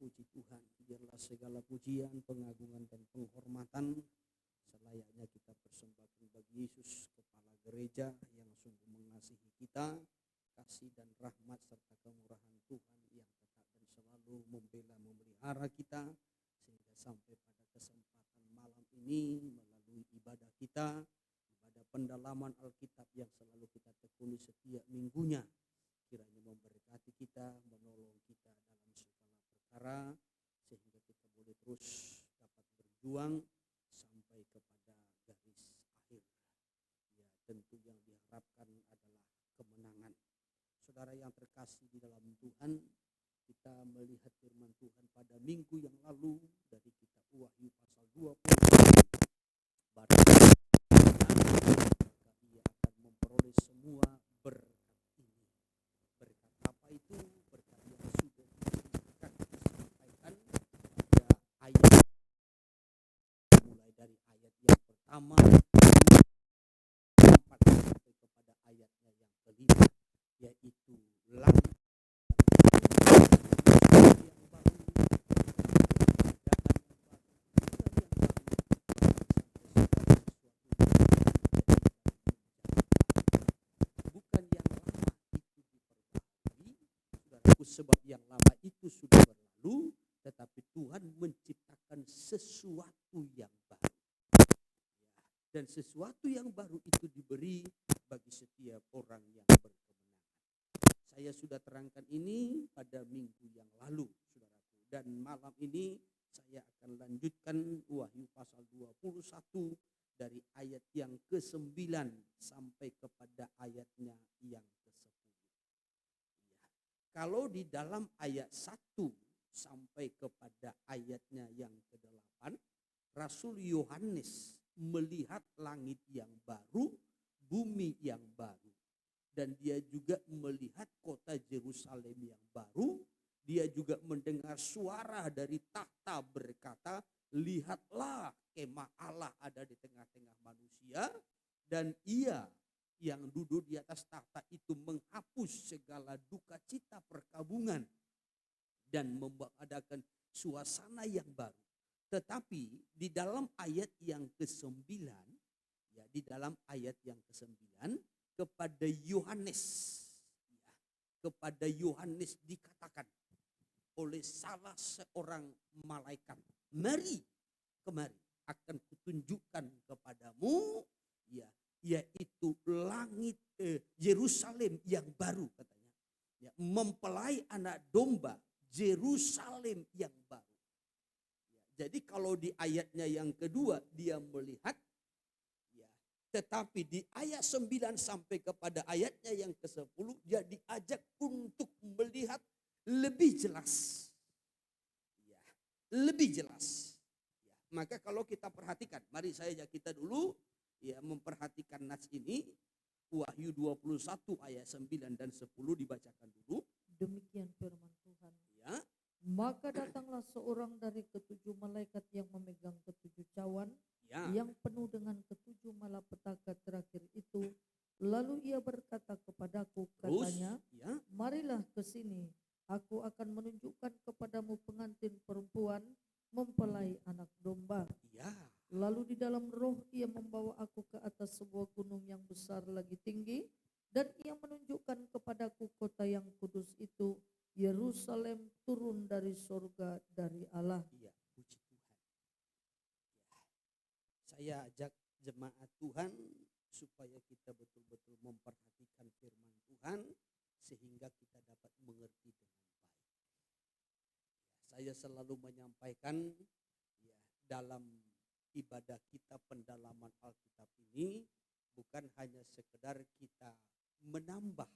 Puji Tuhan, biarlah segala pujian, pengagungan dan penghormatan selayaknya kita persembahkan bagi Yesus, Kepala Gereja yang sungguh mengasihi kita, kasih dan rahmat serta kemurahan Tuhan yang tetap dan selalu membela memelihara kita, sehingga sampai pada kesempatan malam ini melalui ibadah kita, ibadah pendalaman Alkitab yang selalu kita tekuni setiap minggunya, kiranya memberkati kita, menolong kita dalam segala perkara, sehingga kita boleh terus dapat berjuang sampai kepada garis akhir. Ya, tentu yang diharapkan adalah kemenangan. Saudara yang terkasih di dalam Tuhan, kita melihat firman Tuhan pada minggu yang lalu dari kitab Wahyu pasal 20. Barang maka ia akan memperoleh semua berkat ini. Berkat apa itu? Berkat yang sudah disampaikan pada ayat, mulai dari ayat yang pertama sampai kepada ayatnya yang kelima, yaitu langit yang baru, bukan yang lama itu diperbaharui, saudaraku, sebab yang lama itu sudah berlalu, tetapi Tuhan menciptakan sesuatu yang baru. Dan sesuatu yang baru itu diberi bagi setiap orang yang berkemenangan. Saya sudah terangkan ini pada minggu yang lalu, saudaraku. Dan malam ini saya akan lanjutkan Wahyu pasal 21 dari ayat yang ke-9 sampai kepada ayatnya yang ke-10. Ya. Kalau di dalam ayat 1 sampai kepada ayatnya yang ke-8, Rasul Yohanes melihat langit yang baru, bumi yang baru. Dan dia juga melihat kota Yerusalem yang baru. Dia juga mendengar suara dari tahta berkata, lihatlah kemah Allah ada di tengah-tengah manusia. Dan ia yang duduk di atas tahta itu menghapus segala duka cita perkabungan dan mengadakan suasana yang baru. Tetapi di dalam ayat yang ke-9, ya, di dalam ayat yang ke-9 kepada Yohanes, ya, kepada Yohanes dikatakan oleh salah seorang malaikat, mari kemari, akan kutunjukkan kepadamu, ya, yaitu langit Yerusalem yang baru, katanya, ya, mempelai anak domba, Yerusalem yang baru. Jadi kalau di ayatnya yang kedua dia melihat, ya, tetapi di ayat 9 sampai kepada ayatnya yang ke-10 dia diajak untuk melihat lebih jelas. Ya, lebih jelas. Ya, maka kalau kita perhatikan, mari saya ajak kita dulu ya memperhatikan nas ini. Wahyu 21 ayat 9 dan 10 dibacakan dulu. Demikian firman Tuhan. Ya. Maka datanglah seorang dari ketujuh malaikat yang memegang ketujuh cawan, Ya. yang penuh dengan ketujuh malapetaka terakhir itu. Lalu ia berkata kepadaku, katanya, ya, marilah ke sini, aku akan menunjukkan kepadamu pengantin perempuan mempelai anak domba. ya, Lalu di dalam roh ia membawa aku ke atas sebuah gunung yang besar lagi tinggi, dan ia menunjukkan kepadaku kota yang kudus itu, Yerusalem, turun dari surga dari Allah. Iya, puji Tuhan. Ya. Saya ajak jemaat Tuhan supaya kita betul-betul memperhatikan firman Tuhan sehingga kita dapat mengerti dengan baik. Ya, saya selalu menyampaikan ya, dalam ibadah kita pendalaman Alkitab ini bukan hanya sekedar kita menambah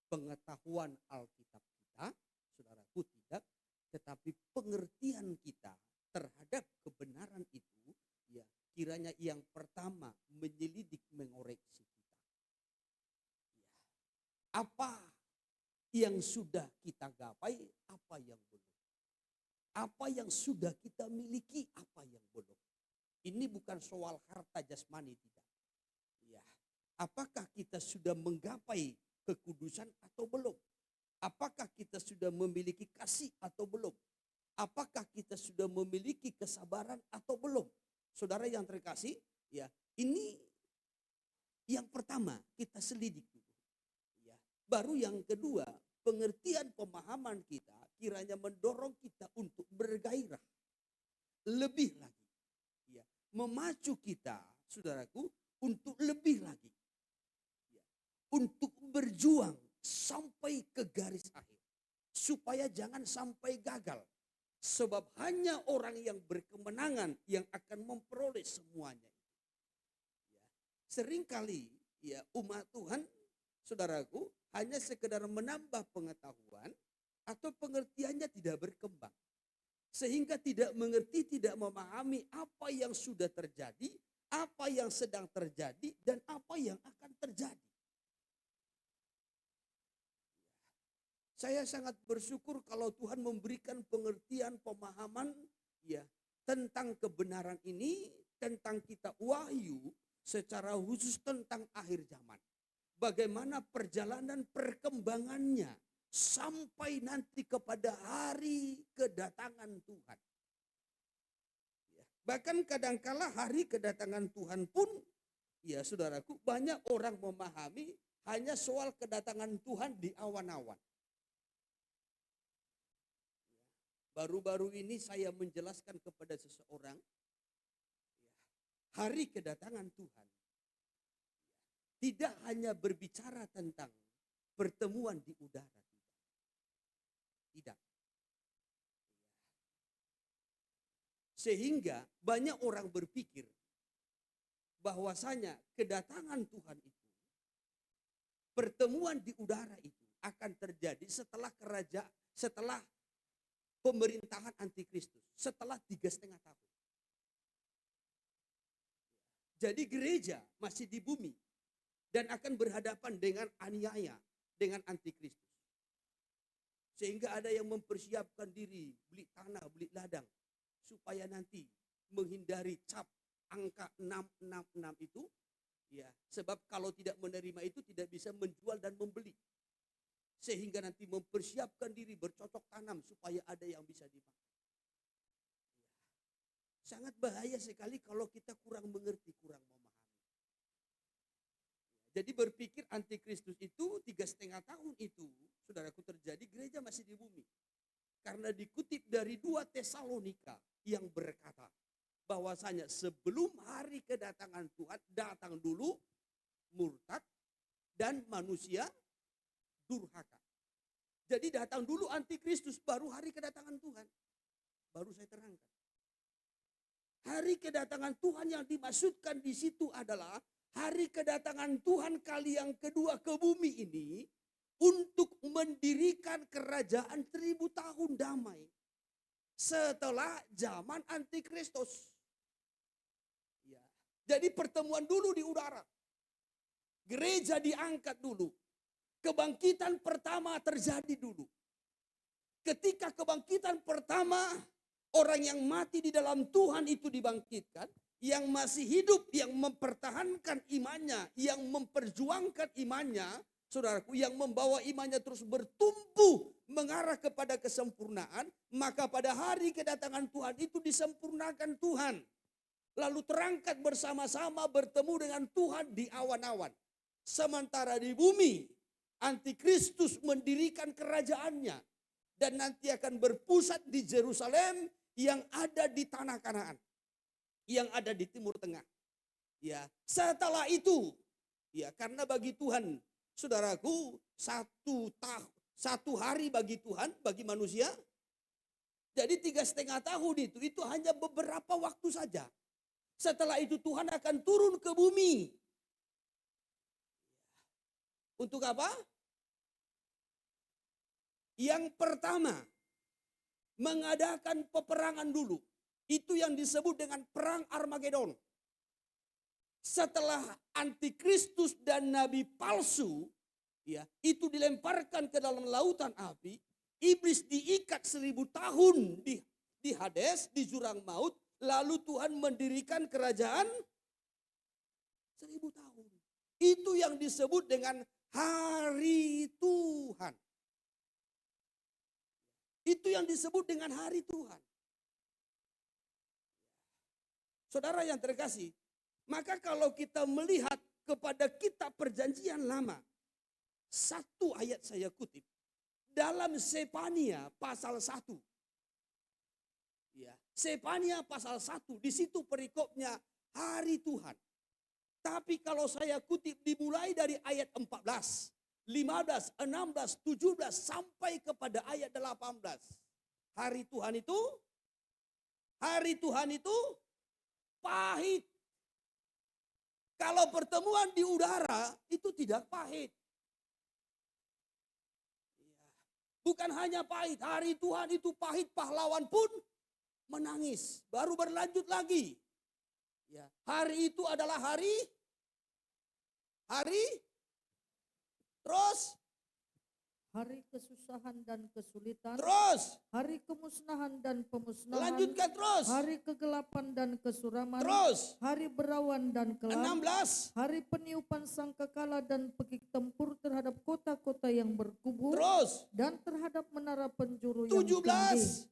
pengetahuan Alkitab kita, saudaraku, tidak, tetapi pengertian kita terhadap kebenaran itu, ya, kiranya yang pertama menyelidik, mengoreksi kita. Ya, apa yang sudah kita gapai, apa yang belum. Apa yang sudah kita miliki, apa yang belum. Ini bukan soal harta jasmani, tidak. Ya, apakah kita sudah menggapai kekudusan atau belum? Apakah kita sudah memiliki kasih atau belum? apakah kita sudah memiliki kesabaran atau belum? Saudara yang terkasih, ya, ini yang pertama kita selidiki. Ya. Baru yang kedua, pengertian pemahaman kita kiranya mendorong kita untuk bergairah lebih lagi. Ya. Memacu kita, saudaraku, untuk lebih lagi. Ya. Untuk berjuang sampai ke garis akhir. Supaya jangan sampai gagal. Sebab hanya orang yang berkemenangan yang akan memperoleh semuanya. Ya. Seringkali ya umat Tuhan, saudaraku, hanya sekedar menambah pengetahuan atau pengertiannya tidak berkembang. Sehingga tidak mengerti, tidak memahami apa yang sudah terjadi, apa yang sedang terjadi, dan apa yang akan terjadi. Saya sangat bersyukur kalau Tuhan memberikan pengertian, pemahaman ya tentang kebenaran ini, tentang kitab Wahyu, secara khusus tentang akhir zaman. Bagaimana perjalanan perkembangannya sampai nanti kepada hari kedatangan Tuhan. Ya, bahkan kadangkala hari kedatangan Tuhan pun, ya saudaraku, banyak orang memahami hanya soal kedatangan Tuhan di awan-awan. Baru-baru ini saya menjelaskan kepada seseorang hari kedatangan Tuhan tidak hanya berbicara tentang pertemuan di udara. Tidak. Sehingga banyak orang berpikir bahwasanya kedatangan Tuhan itu, pertemuan di udara itu akan terjadi setelah pemerintahan antikristus, setelah 3,5 tahun. Jadi gereja masih di bumi dan akan berhadapan dengan aniaya, dengan antikristus. Sehingga ada yang mempersiapkan diri, beli tanah, beli ladang, supaya nanti menghindari cap angka 666 itu, ya, sebab kalau tidak menerima itu tidak bisa menjual dan membeli. Sehingga nanti mempersiapkan diri bercocok tanam supaya ada yang bisa dipakai. Sangat bahaya sekali kalau kita kurang mengerti, kurang memahami. Jadi berpikir antikristus itu 3,5 tahun itu, saudaraku, terjadi, gereja masih di bumi. Karena dikutip dari 2 Tesalonika yang berkata bahwasanya sebelum hari kedatangan Tuhan datang dulu murtad dan manusia durhaka. Jadi datang dulu antikristus, baru hari kedatangan Tuhan. Baru saya terangkan. Hari kedatangan Tuhan yang dimaksudkan di situ adalah hari kedatangan Tuhan kali yang kedua ke bumi ini untuk mendirikan kerajaan 1000 tahun damai setelah zaman antikristus. Ya. Jadi pertemuan dulu di udara. Gereja diangkat dulu. Kebangkitan pertama terjadi dulu. Ketika kebangkitan pertama, orang yang mati di dalam Tuhan itu dibangkitkan, yang masih hidup, yang mempertahankan imannya, yang memperjuangkan imannya, saudaraku, yang membawa imannya terus bertumbuh mengarah kepada kesempurnaan, maka pada hari kedatangan Tuhan itu disempurnakan Tuhan. Lalu terangkat bersama-sama bertemu dengan Tuhan di awan-awan. Sementara di bumi, antikristus mendirikan kerajaannya dan nanti akan berpusat di Yerusalem yang ada di tanah Kanaan, yang ada di Timur Tengah. Ya, setelah itu, ya, karena bagi Tuhan, saudaraku, satu hari bagi Tuhan, bagi manusia, jadi 3,5 tahun itu hanya beberapa waktu saja. Setelah itu Tuhan akan turun ke bumi. Untuk apa? Yang pertama, mengadakan peperangan dulu. Itu yang disebut dengan perang Armageddon. Setelah antikristus dan nabi palsu, ya, itu dilemparkan ke dalam lautan api, iblis diikat 1000 tahun di Hades, di jurang maut, lalu Tuhan mendirikan kerajaan 1000 tahun. Itu yang disebut dengan hari Tuhan. Itu yang disebut dengan hari Tuhan. Saudara yang terkasih, maka kalau kita melihat kepada kitab perjanjian lama, satu ayat saya kutip, dalam Sefania pasal 1. Ya, Sefania pasal 1, di situ perikopnya hari Tuhan. Tapi kalau saya kutip dimulai dari ayat 14, 15, 16, 17 sampai kepada ayat 18. Hari Tuhan itu pahit. Kalau pertemuan di udara itu tidak pahit. Bukan hanya pahit, hari Tuhan itu pahit, pahlawan pun menangis. Baru berlanjut lagi. Ya, hari itu adalah hari terus Hari kesusahan dan kesulitan, terus hari kemusnahan dan pemusnahan, lanjutkan terus hari kegelapan dan kesuraman, terus hari berawan dan kelam, 16 hari peniupan sangkakala dan pekik tempur terhadap kota-kota yang berkubu, terus dan terhadap menara penjuru yang 17 tinggi.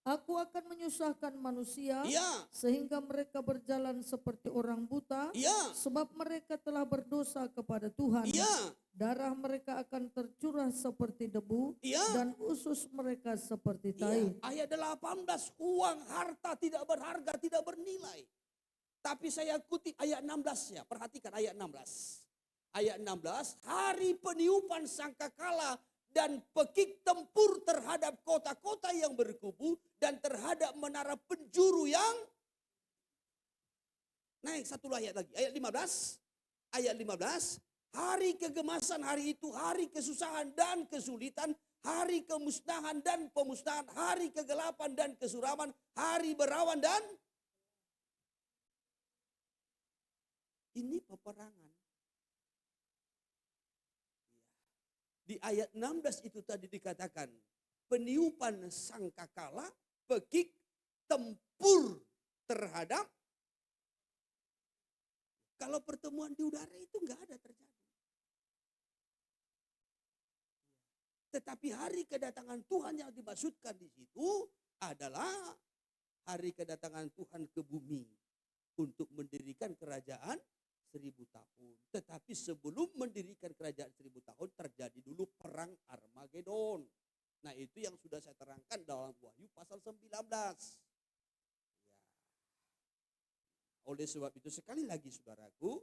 Aku akan menyusahkan manusia iya sehingga mereka berjalan seperti orang buta, iya sebab mereka telah berdosa kepada Tuhan. iya Darah mereka akan tercurah seperti debu iya dan usus mereka seperti iya. tai. Ayat 18, uang harta tidak berharga, tidak bernilai. Tapi saya kutip ayat 16-nya. Perhatikan ayat 16. Ayat 16, hari peniupan sangkakala dan pekik tempur terhadap kota-kota yang berkubu dan terhadap menara penjuru yang naik satu ayat lagi. Ayat 15. Ayat 15, hari kegemasan hari itu, hari kesusahan dan kesulitan, hari kemusnahan dan pemusnahan, hari kegelapan dan kesuraman, hari berawan dan ini peperangan. Di ayat 16 itu tadi dikatakan peniupan sangkakala, pekik tempur terhadap. Kalau pertemuan di udara itu enggak ada terjadi. Tetapi hari kedatangan Tuhan yang dimaksudkan di situ adalah hari kedatangan Tuhan ke bumi untuk mendirikan kerajaan 1000 tahun. Tetapi sebelum mendirikan kerajaan 1000 tahun terjadi dulu perang Armageddon. Nah, itu yang sudah saya terangkan dalam Wahyu pasal 19. Oleh sebab itu sekali lagi saudaraku,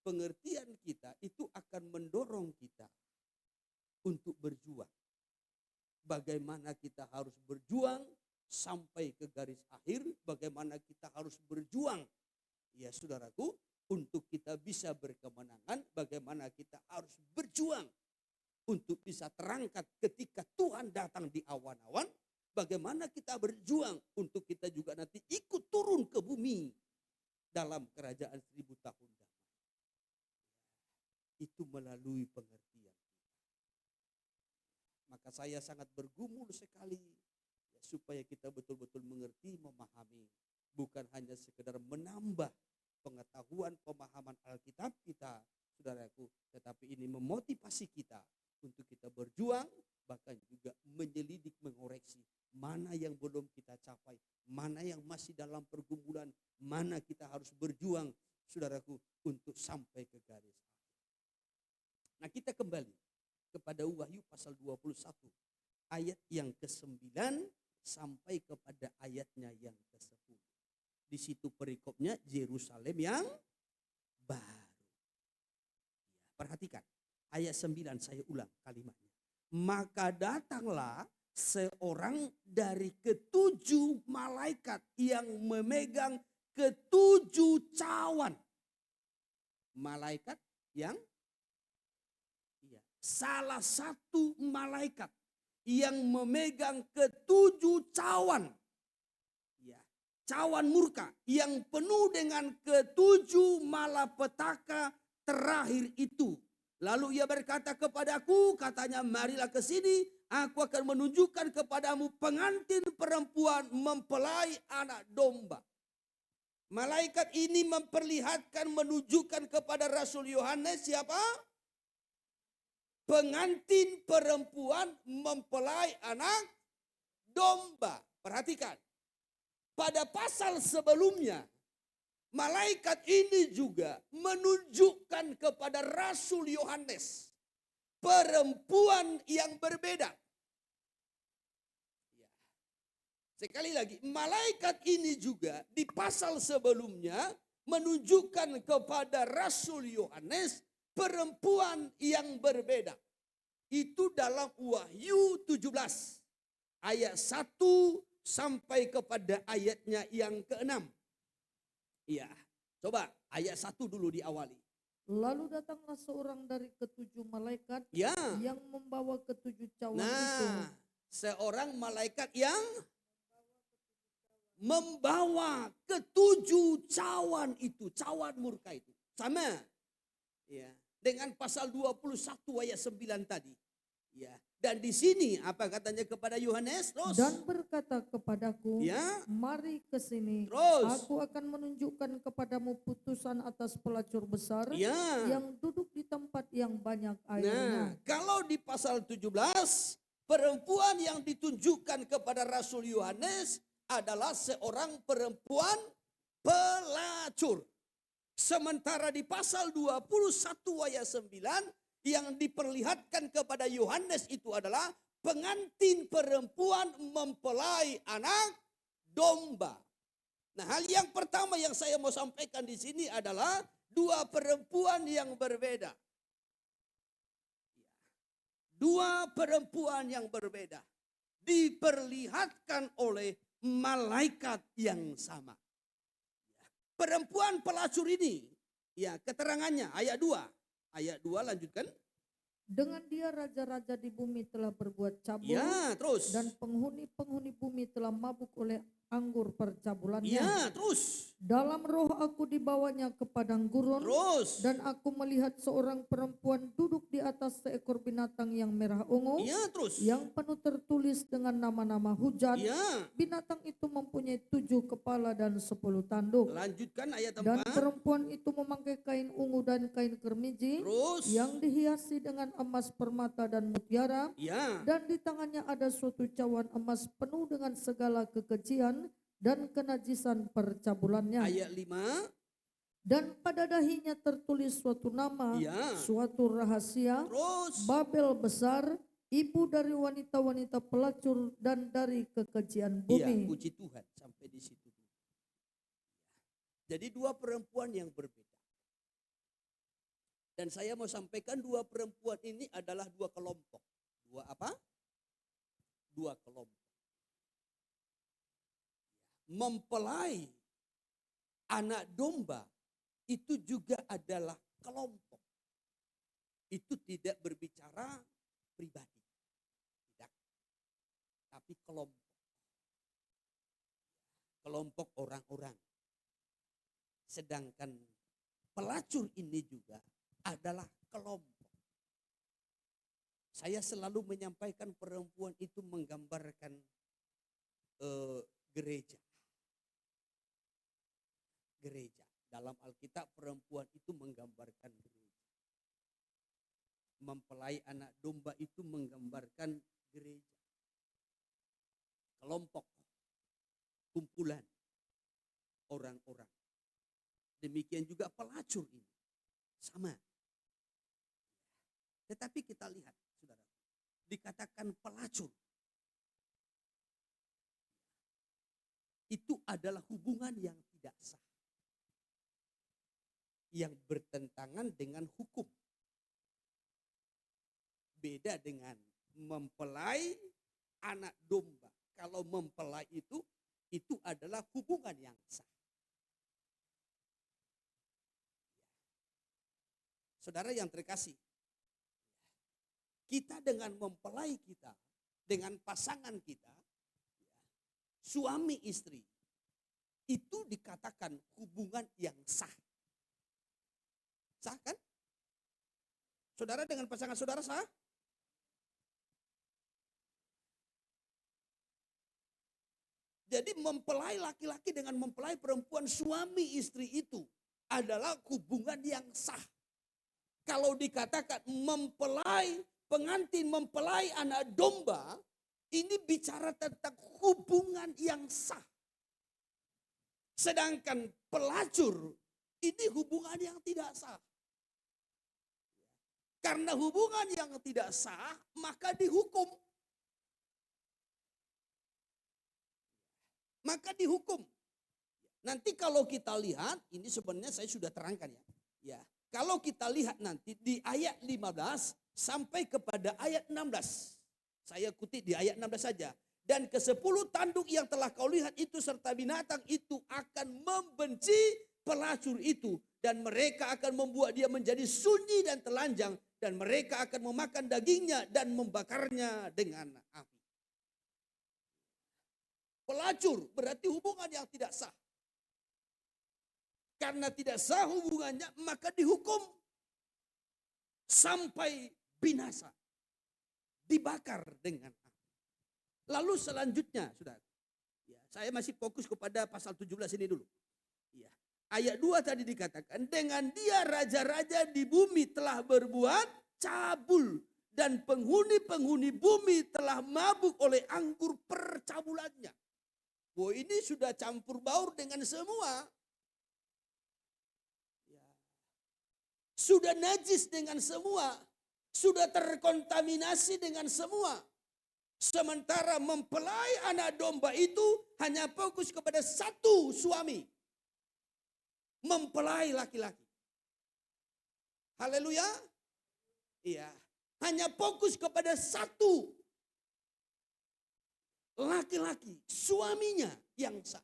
pengertian kita itu akan mendorong kita untuk berjuang. Bagaimana kita harus berjuang sampai ke garis akhir, bagaimana kita harus berjuang, ya saudaraku, untuk kita bisa berkemenangan, bagaimana kita harus berjuang untuk bisa terangkat ketika Tuhan datang di awan-awan, bagaimana kita berjuang untuk kita juga nanti ikut turun ke bumi dalam kerajaan 1000 tahun damai. Itu melalui pengertian. Maka saya sangat bergumul sekali ya, supaya kita betul-betul mengerti, memahami. Bukan hanya sekedar menambah pengetahuan, pemahaman Alkitab kita, saudaraku. Tetapi ini memotivasi kita untuk kita berjuang, bahkan juga menyelidik, mengoreksi. Mana yang belum kita capai, mana yang masih dalam pergumulan, mana kita harus berjuang, saudaraku, untuk sampai ke garis akhir. Nah, kita kembali kepada Wahyu pasal 21 ayat yang ke-9 sampai kepada ayatnya yang ke-10. Di situ perikopnya Yerusalem yang baru. Perhatikan ayat 9, saya ulang kalimatnya. Maka datanglah seorang dari ketujuh malaikat yang memegang ketujuh cawan. Malaikat yang salah satu malaikat yang memegang ketujuh cawan. Ya, cawan murka yang penuh dengan ketujuh malapetaka terakhir itu. Lalu ia berkata kepadaku, katanya, marilah ke sini, aku akan menunjukkan kepadamu pengantin perempuan mempelai anak domba. Malaikat ini memperlihatkan, menunjukkan kepada Rasul Yohanes siapa? pengantin perempuan mempelai anak domba. Perhatikan, pada pasal sebelumnya, malaikat ini juga menunjukkan kepada Rasul Yohanes perempuan yang berbeda. Ya. Sekali lagi, malaikat ini juga di pasal sebelumnya menunjukkan kepada Rasul Yohanes perempuan yang berbeda. Itu dalam Wahyu 17 ayat 1 sampai kepada ayatnya yang ke-6. Iya, coba ayat 1 dulu diawali. Lalu datanglah seorang dari ketujuh malaikat Ya. yang membawa ketujuh cawan itu. Nah, seorang malaikat yang membawa ketujuh cawan itu, cawan murka itu. Sama. Ya, dengan pasal 21 ayat 9 tadi. Ya, dan di sini apa katanya kepada Yohanes? Terus. Dan berkata kepadaku, Ya. mari ke sini. Terus. Aku akan menunjukkan kepadamu putusan atas pelacur besar Ya. yang duduk di tempat yang banyak airnya. Nah, kalau di pasal 17, perempuan yang ditunjukkan kepada Rasul Yohanes adalah seorang perempuan pelacur. Sementara di pasal 21 ayat 9 yang diperlihatkan kepada Yohanes itu adalah pengantin perempuan mempelai anak domba. Nah, hal yang pertama yang saya mau sampaikan di sini adalah dua perempuan yang berbeda. Dua perempuan yang berbeda diperlihatkan oleh malaikat yang sama. Perempuan pelacur ini, ya keterangannya ayat 2. Ayat 2 lanjutkan. Dengan dia raja-raja di bumi telah berbuat cabul. Ya, terus. Dan penghuni-penghuni bumi telah mabuk oleh anggur percabulannya. Ya, terus. Dalam roh aku dibawanya ke padang gurun. Terus. Dan aku melihat seorang perempuan duduk di atas seekor binatang yang merah ungu. Ya, terus. Yang penuh tertulis dengan nama-nama hujan. Ya. Binatang itu mempunyai 7 kepala dan 10 tanduk. Lanjutkan ayat 4. Dan perempuan itu memakai kain ungu dan kain kermiji. Terus. Yang dihiasi dengan emas, permata dan mutiara. Ya. Dan di tangannya ada suatu cawan emas penuh dengan segala kekejian dan kenajisan percabulannya. Ayat 5. Dan pada dahinya tertulis suatu nama, Ya. suatu rahasia, Terus. Babel besar, ibu dari wanita-wanita pelacur dan dari kekejian Iya, bumi. puji Tuhan sampai di situ. Jadi dua perempuan yang berbeda. Dan saya mau sampaikan dua perempuan ini adalah dua kelompok. Dua apa? Dua kelompok. Mempelai anak domba itu juga adalah kelompok. Itu tidak berbicara pribadi. Tidak. Tapi kelompok. Kelompok orang-orang. Sedangkan pelacur ini juga adalah kelompok. Saya selalu menyampaikan perempuan itu menggambarkan gereja. Gereja. Dalam Alkitab perempuan itu menggambarkan gereja. Mempelai anak domba itu menggambarkan gereja. Kelompok. Kumpulan orang-orang. Demikian juga pelacur ini. Sama. Tetapi kita lihat, saudara. Dikatakan pelacur. Itu adalah hubungan yang tidak sah. Yang bertentangan dengan hukum. Beda dengan mempelai anak domba. Kalau mempelai itu adalah hubungan yang sah. Saudara yang terkasih, kita dengan mempelai kita, dengan pasangan kita, suami istri, itu dikatakan hubungan yang sah. Sah kan? Saudara dengan pasangan saudara sah? Jadi mempelai laki-laki dengan mempelai perempuan, suami istri itu adalah hubungan yang sah. Kalau dikatakan mempelai pengantin mempelai anak domba, ini bicara tentang hubungan yang sah. Sedangkan pelacur ini hubungan yang tidak sah. Karena hubungan yang tidak sah, maka dihukum. Maka dihukum. Nanti kalau kita lihat, ini sebenarnya saya sudah terangkan ya. Ya, kalau kita lihat nanti di ayat 15 sampai kepada ayat 16. Saya kutip di ayat 16 saja. Dan ke-10 tanduk yang telah kau lihat itu serta binatang itu akan membenci pelacur itu. Dan mereka akan membuat dia menjadi sunyi dan telanjang. Dan mereka akan memakan dagingnya dan membakarnya dengan api. Pelacur berarti hubungan yang tidak sah. Karena tidak sah hubungannya, maka dihukum sampai binasa. Dibakar dengan api. Lalu selanjutnya, saudara, ya, saya masih fokus kepada pasal 17 ini dulu. Ya, ayat 2 tadi dikatakan, dengan dia raja-raja di bumi telah berbuat cabul. Dan penghuni-penghuni bumi telah mabuk oleh anggur percabulannya. Wah, ini sudah campur baur dengan semua. Sudah najis dengan semua. Sudah terkontaminasi dengan semua. Sementara mempelai anak domba itu hanya fokus kepada satu suami. Mempelai laki-laki. Haleluya. Iya. Hanya fokus kepada satu laki-laki. Suaminya yang sah.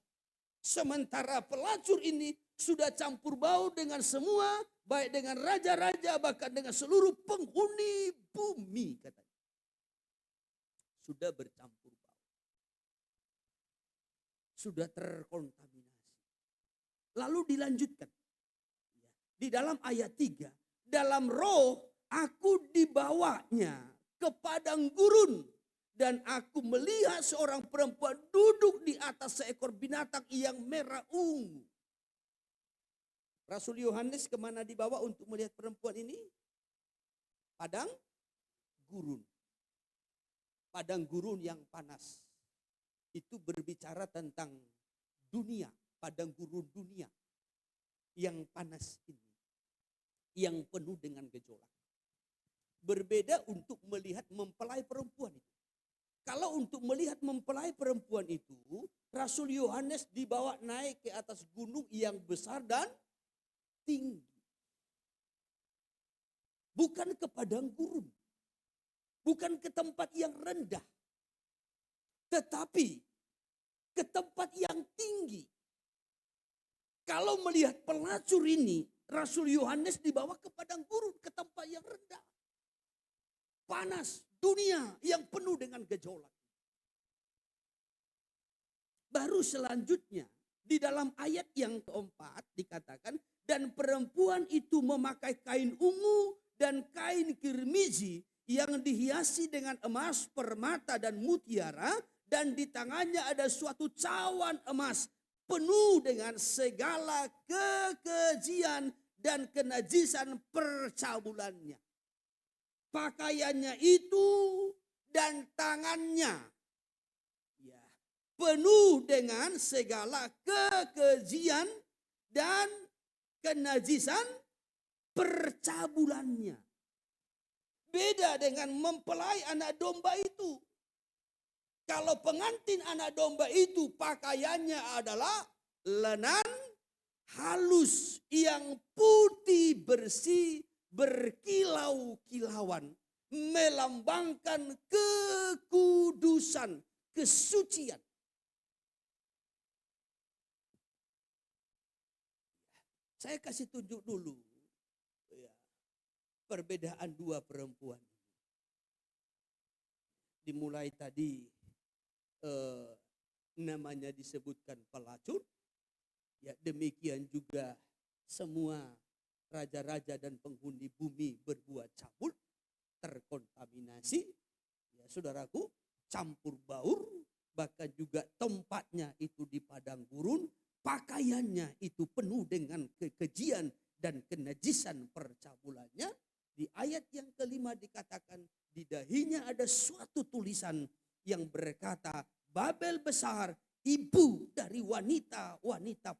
Sementara pelacur ini sudah campur baur dengan semua, baik dengan raja-raja, bahkan dengan seluruh penghuni bumi, katanya. Sudah bercampur baur. Sudah terkontaminasi. Lalu dilanjutkan. Di dalam ayat 3, dalam roh aku dibawanya ke padang gurun. Dan aku melihat seorang perempuan duduk di atas seekor binatang yang merah ungu. Rasul Yohanes kemana dibawa untuk melihat perempuan ini? Padang gurun. Padang gurun yang panas. Itu berbicara tentang dunia. Padang gurun dunia. Yang panas ini. Yang penuh dengan gejolak. Berbeda untuk melihat mempelai perempuan itu. Kalau untuk melihat mempelai perempuan itu, Rasul Yohanes dibawa naik ke atas gunung yang besar dan tinggi. Bukan ke padang gurun. Bukan ke tempat yang rendah. Tetapi ke tempat yang tinggi. Kalau melihat pelacur ini, Rasul Yohanes dibawa ke padang gurun, ke tempat yang rendah. Panas, dunia yang penuh dengan gejolak. Baru selanjutnya, di dalam ayat yang keempat dikatakan, dan perempuan itu memakai kain ungu dan kain kirmizi yang dihiasi dengan emas, permata dan mutiara, dan di tangannya ada suatu cawan emas penuh dengan segala kekejian dan kenajisan percabulannya. Pakaiannya itu dan tangannya ya, penuh dengan segala kekejian dan kenajisan percabulannya. Beda dengan mempelai anak domba itu. Kalau pengantin anak domba itu pakaiannya adalah lenan halus yang putih bersih, berkilau-kilauan, melambangkan kekudusan, kesucian. Saya kasih tunjuk dulu ya, perbedaan dua perempuan. Dimulai tadi namanya disebutkan pelacur, ya demikian juga semua raja-raja dan penghuni bumi berbuat cabul, terkontaminasi, ya saudaraku, campur baur, bahkan juga tempatnya itu di padang gurun, pakaiannya itu penuh dengan kekejian dan kenajisan percabulannya, Di ayat yang kelima dikatakan di dahinya ada suatu tulisan yang berkata, Babel besar, ibu dari wanita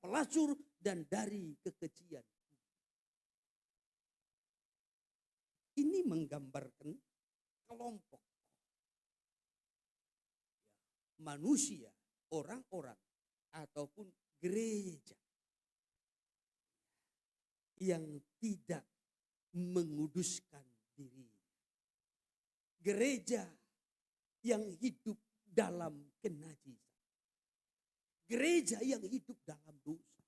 pelacur dan dari kekejian. Ini menggambarkan kelompok manusia, orang-orang ataupun gereja yang tidak menguduskan diri. Gereja yang hidup dalam kenajisan. Gereja yang hidup dalam dosa.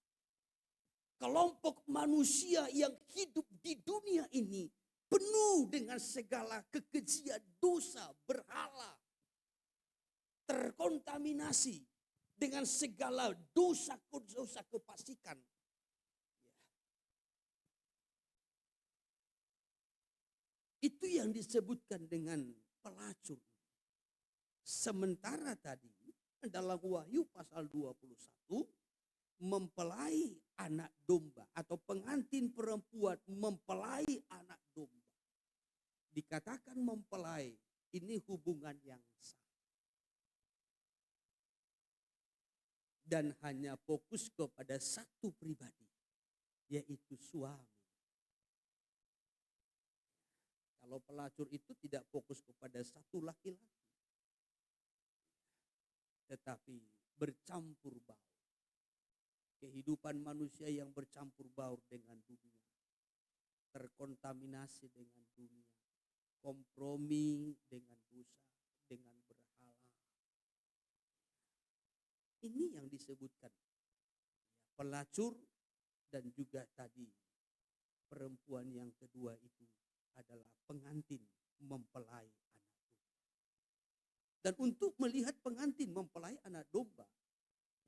Kelompok manusia yang hidup di dunia ini penuh dengan segala kekejian, dosa, berhala. Terkontaminasi dengan segala dosa-dosa kefasikan. Itu yang disebutkan dengan pelacur. Sementara tadi dalam Wahyu pasal 21 mempelai anak domba atau pengantin perempuan mempelai anak domba. Dikatakan mempelai, ini hubungan yang sah. Dan hanya fokus kepada satu pribadi, yaitu suami. Kalau pelacur itu tidak fokus kepada satu laki-laki, tetapi bercampur baur. Kehidupan manusia yang bercampur baur dengan dunia, terkontaminasi dengan dunia, kompromi dengan dosa, dengan berhala. Ini yang disebutkan pelacur dan juga tadi perempuan yang kedua itu adalah pengantin mempelai anak domba. Dan untuk melihat pengantin mempelai anak domba,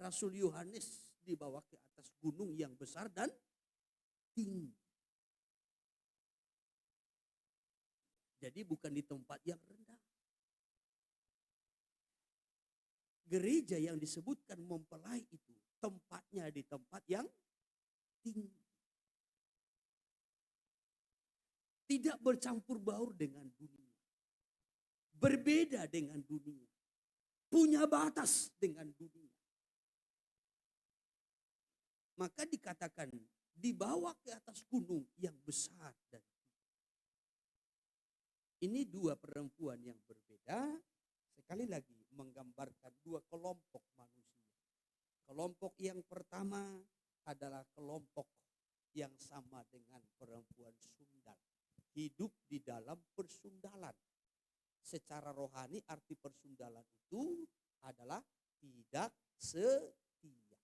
Rasul Yohanes dibawa ke atas gunung yang besar dan tinggi. Jadi bukan di tempat yang rendah. Gereja yang disebutkan mempelai itu tempatnya di tempat yang tinggi. Tidak bercampur baur dengan dunia. Berbeda dengan dunia. Punya batas dengan dunia. Maka dikatakan dibawa ke atas gunung yang besar dan tinggi. Ini dua perempuan yang berbeda. Sekali lagi menggambarkan dua kelompok manusia. Kelompok yang pertama adalah kelompok yang sama dengan perempuan sundal. Hidup di dalam persundalan. Secara rohani arti persundalan itu adalah tidak setia.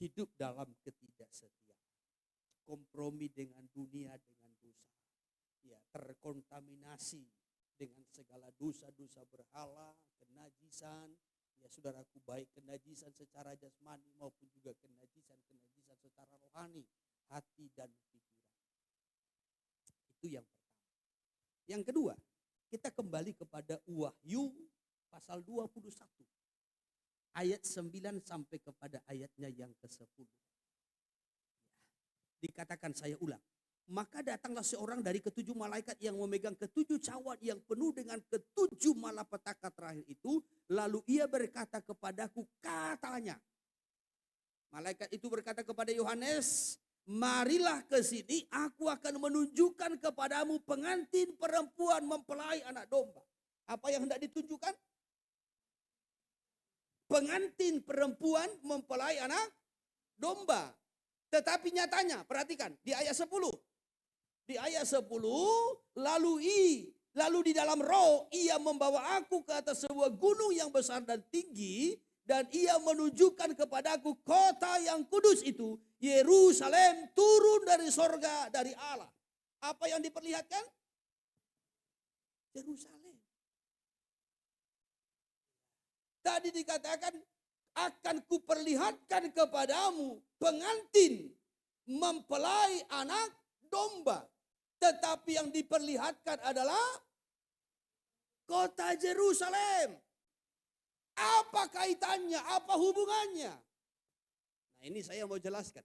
Hidup dalam ketidaksetiaan. Kompromi dengan dunia, dengan dosa. Ya, terkontaminasi dengan segala dosa-dosa berhala, kenajisan. Ya saudaraku, baik kenajisan secara jasmani maupun juga kenajisan secara rohani, hati dan pikiran. Itu yang pertama. Yang kedua, kita kembali kepada Wahyu pasal 21. Ayat 9 sampai kepada ayatnya yang ke-10. Dikatakan, saya ulang. Maka datanglah seorang dari ketujuh malaikat yang memegang ketujuh cawan yang penuh dengan ketujuh malapetaka terakhir itu. Lalu ia berkata kepadaku, katanya. Malaikat itu berkata kepada Yohanes, marilah ke sini, aku akan menunjukkan kepadamu pengantin perempuan mempelai anak domba. Apa yang hendak ditunjukkan? Pengantin perempuan mempelai anak domba. Tetapi nyatanya, perhatikan di ayat 10. Di ayat 10, lalu di dalam roh ia membawa aku ke atas sebuah gunung yang besar dan tinggi. Dan ia menunjukkan kepadaku kota yang kudus itu, Yerusalem, turun dari sorga, dari Allah. Apa yang diperlihatkan? Yerusalem. Tadi dikatakan, akan kuperlihatkan kepadamu pengantin mempelai anak domba. Tetapi yang diperlihatkan adalah kota Yerusalem. Apa kaitannya? Apa hubungannya? Nah, ini saya mau jelaskan.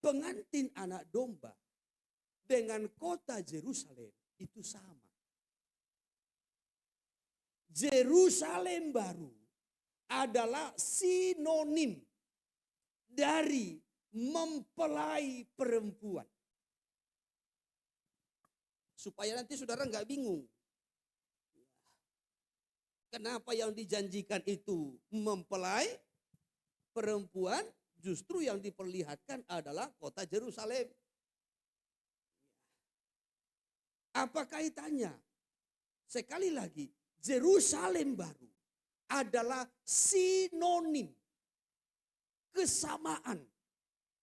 pengantin anak domba dengan kota Yerusalem itu sama. Yerusalem baru adalah sinonim dari mempelai perempuan. Supaya nanti saudara nggak bingung. Kenapa yang dijanjikan itu mempelai perempuan, justru yang diperlihatkan adalah kota Yerusalem. Apa kaitannya? Sekali lagi, Yerusalem baru adalah sinonim kesamaan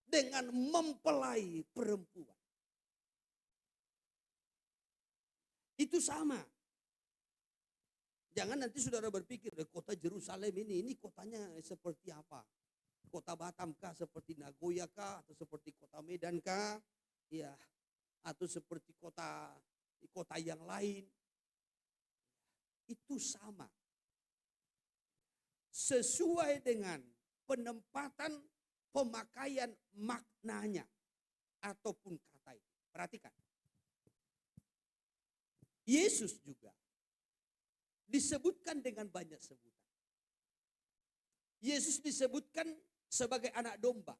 dengan mempelai perempuan. Itu sama. Jangan nanti saudara berpikir kota Yerusalem ini kotanya seperti apa? Kota Batam kah, seperti Nagoya kah, atau seperti kota Medan kah? Ya, atau seperti kota yang lain. Itu sama. Sesuai dengan penempatan pemakaian maknanya ataupun kata itu. Perhatikan. Yesus juga disebutkan dengan banyak sebutan. Yesus disebutkan sebagai anak domba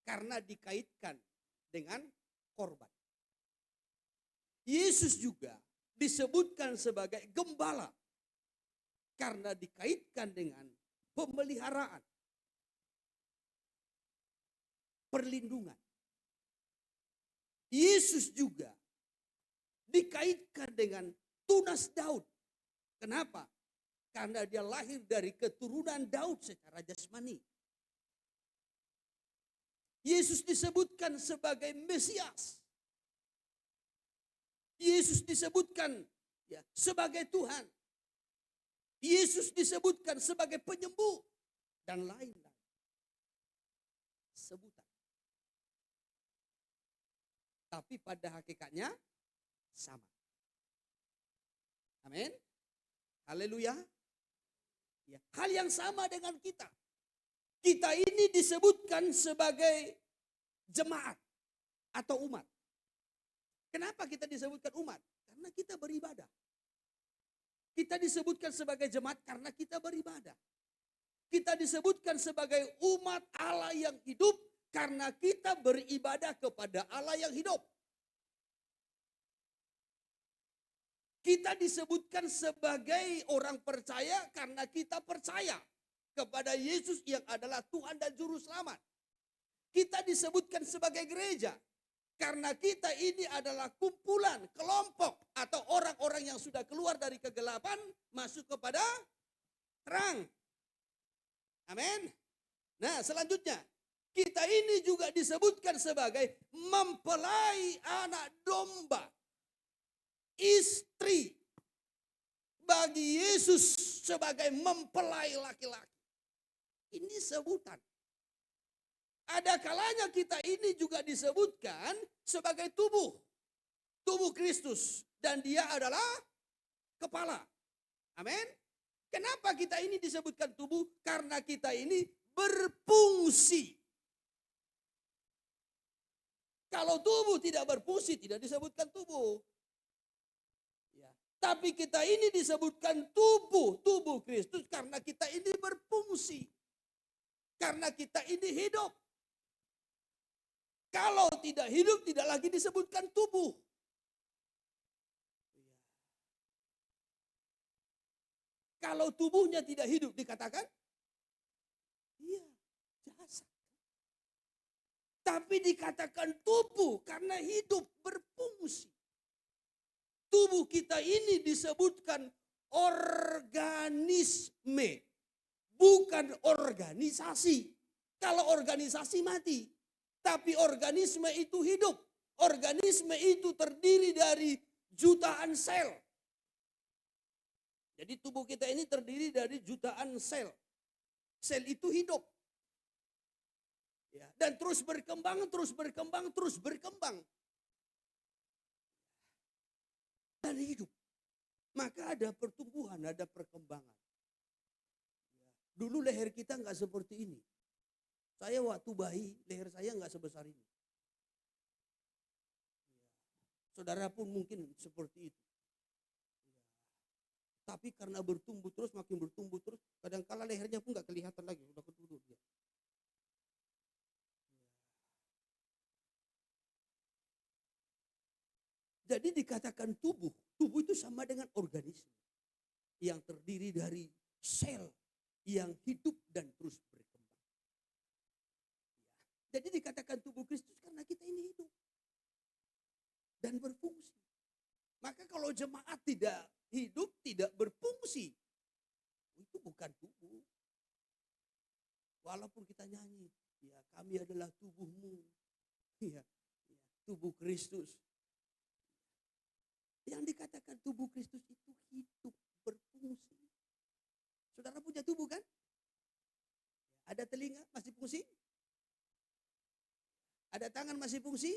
karena dikaitkan dengan korban. Yesus juga disebutkan sebagai gembala karena dikaitkan dengan pemeliharaan, perlindungan. Yesus juga dikaitkan dengan tunas Daud. Kenapa? Karena dia lahir dari keturunan Daud secara jasmani. Yesus disebutkan sebagai Mesias. Yesus disebutkan sebagai Tuhan. Yesus disebutkan sebagai penyembuh dan lain-lain. Sebutan. Tapi pada hakikatnya sama. Amin. Haleluya. Ya, hal yang sama dengan kita. Kita ini disebutkan sebagai jemaat atau umat. Kenapa kita disebutkan umat? Karena kita beribadah. Kita disebutkan sebagai jemaat karena kita beribadah. Kita disebutkan sebagai umat Allah yang hidup karena kita beribadah kepada Allah yang hidup. Kita disebutkan sebagai orang percaya karena kita percaya kepada Yesus yang adalah Tuhan dan Juru Selamat. Kita disebutkan sebagai gereja karena kita ini adalah kumpulan, kelompok atau orang-orang yang sudah keluar dari kegelapan masuk kepada terang. Amin. Nah, selanjutnya kita ini juga disebutkan sebagai mempelai anak domba. Istri bagi Yesus sebagai mempelai laki-laki. Ini sebutan. Ada kalanya kita ini juga disebutkan sebagai tubuh. Tubuh Kristus. Dan dia adalah kepala. Amin. Kenapa kita ini disebutkan tubuh? Karena kita ini berfungsi. Kalau tubuh tidak berfungsi, tidak disebutkan tubuh. Tapi kita ini disebutkan tubuh Kristus karena kita ini berfungsi. Karena kita ini hidup. Kalau tidak hidup tidak lagi disebutkan tubuh. Kalau tubuhnya tidak hidup dikatakan? Iya, jasad. Tapi dikatakan tubuh karena hidup berfungsi. Tubuh kita ini disebutkan organisme, bukan organisasi. Kalau organisasi mati, tapi organisme itu hidup. Organisme itu terdiri dari jutaan sel. Jadi tubuh kita ini terdiri dari jutaan sel. Sel itu hidup. Ya, dan terus berkembang. Dan hidup. Maka ada pertumbuhan, ada perkembangan. Dulu leher kita nggak seperti ini. Saya waktu bayi, leher saya nggak sebesar ini. Saudara pun mungkin seperti itu. Tapi karena bertumbuh terus, makin bertumbuh terus, kadang-kala lehernya pun gak kelihatan lagi, udah ketuduk dia. Jadi dikatakan tubuh itu sama dengan organisme yang terdiri dari sel yang hidup dan terus berkembang. Jadi dikatakan tubuh Kristus karena kita ini hidup dan berfungsi. Maka kalau jemaat tidak hidup, tidak berfungsi, itu bukan tubuh. Walaupun kita nyanyi, ya kami adalah tubuhmu, ya, tubuh Kristus. Yang dikatakan tubuh Kristus itu hidup, berfungsi. Saudara punya tubuh kan? Ada telinga masih fungsi? Ada tangan masih fungsi?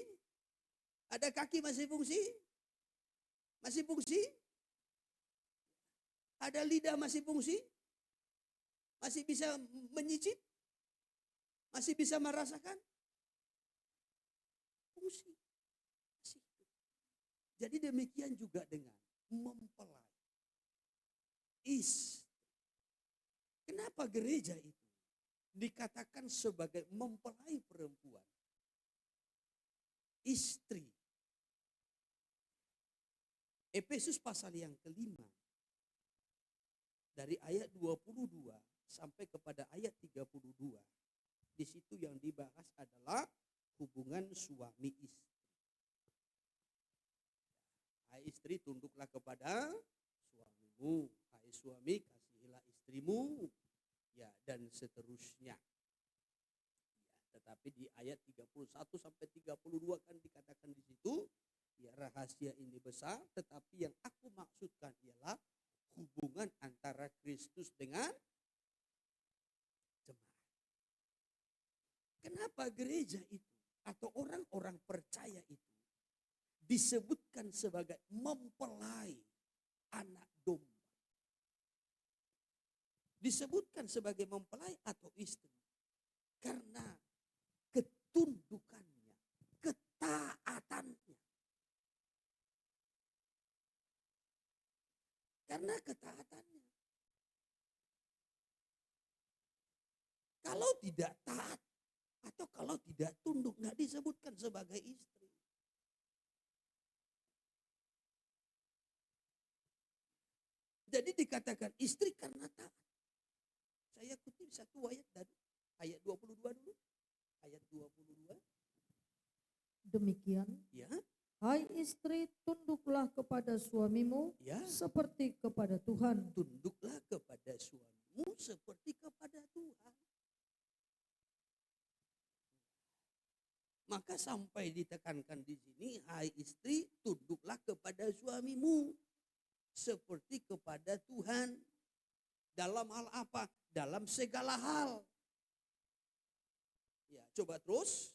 Ada kaki masih fungsi? Masih fungsi? Ada lidah masih fungsi? Masih bisa menyicip? Masih bisa merasakan? Fungsi. Masih. Jadi demikian juga dengan mempelai. Kenapa gereja itu dikatakan sebagai mempelai perempuan? Istri. Efesus pasal yang kelima. Dari ayat 22 sampai kepada ayat 32. Di situ yang dibahas adalah hubungan suami istri. Hai istri, tunduklah kepada suamimu. Hai suami, kasihilah istrimu. Ya, dan seterusnya. Ya, tetapi di ayat 31 sampai 32 kan dikatakan di situ, ya rahasia ini besar, tetapi yang aku maksudkan ialah hubungan antara Kristus dengan jemaat. Kenapa gereja itu atau orang-orang percaya itu disebutkan sebagai mempelai anak domba? Disebutkan sebagai mempelai atau istri karena ketundukannya, ketaatannya. Karena ketaatannya. Kalau tidak taat atau kalau tidak tunduk, nggak disebutkan sebagai istri. Jadi dikatakan istri karena taat. Saya kutip satu ayat dari ayat 22 dulu. Ayat 22. Demikian, Ya. hai istri, tunduklah kepada suamimu Ya. seperti kepada Tuhan. Tunduklah kepada suamimu seperti kepada Tuhan. Maka sampai ditekankan di sini, hai istri, tunduklah kepada suamimu seperti kepada Tuhan. Dalam hal apa? Dalam segala hal. Ya, coba terus.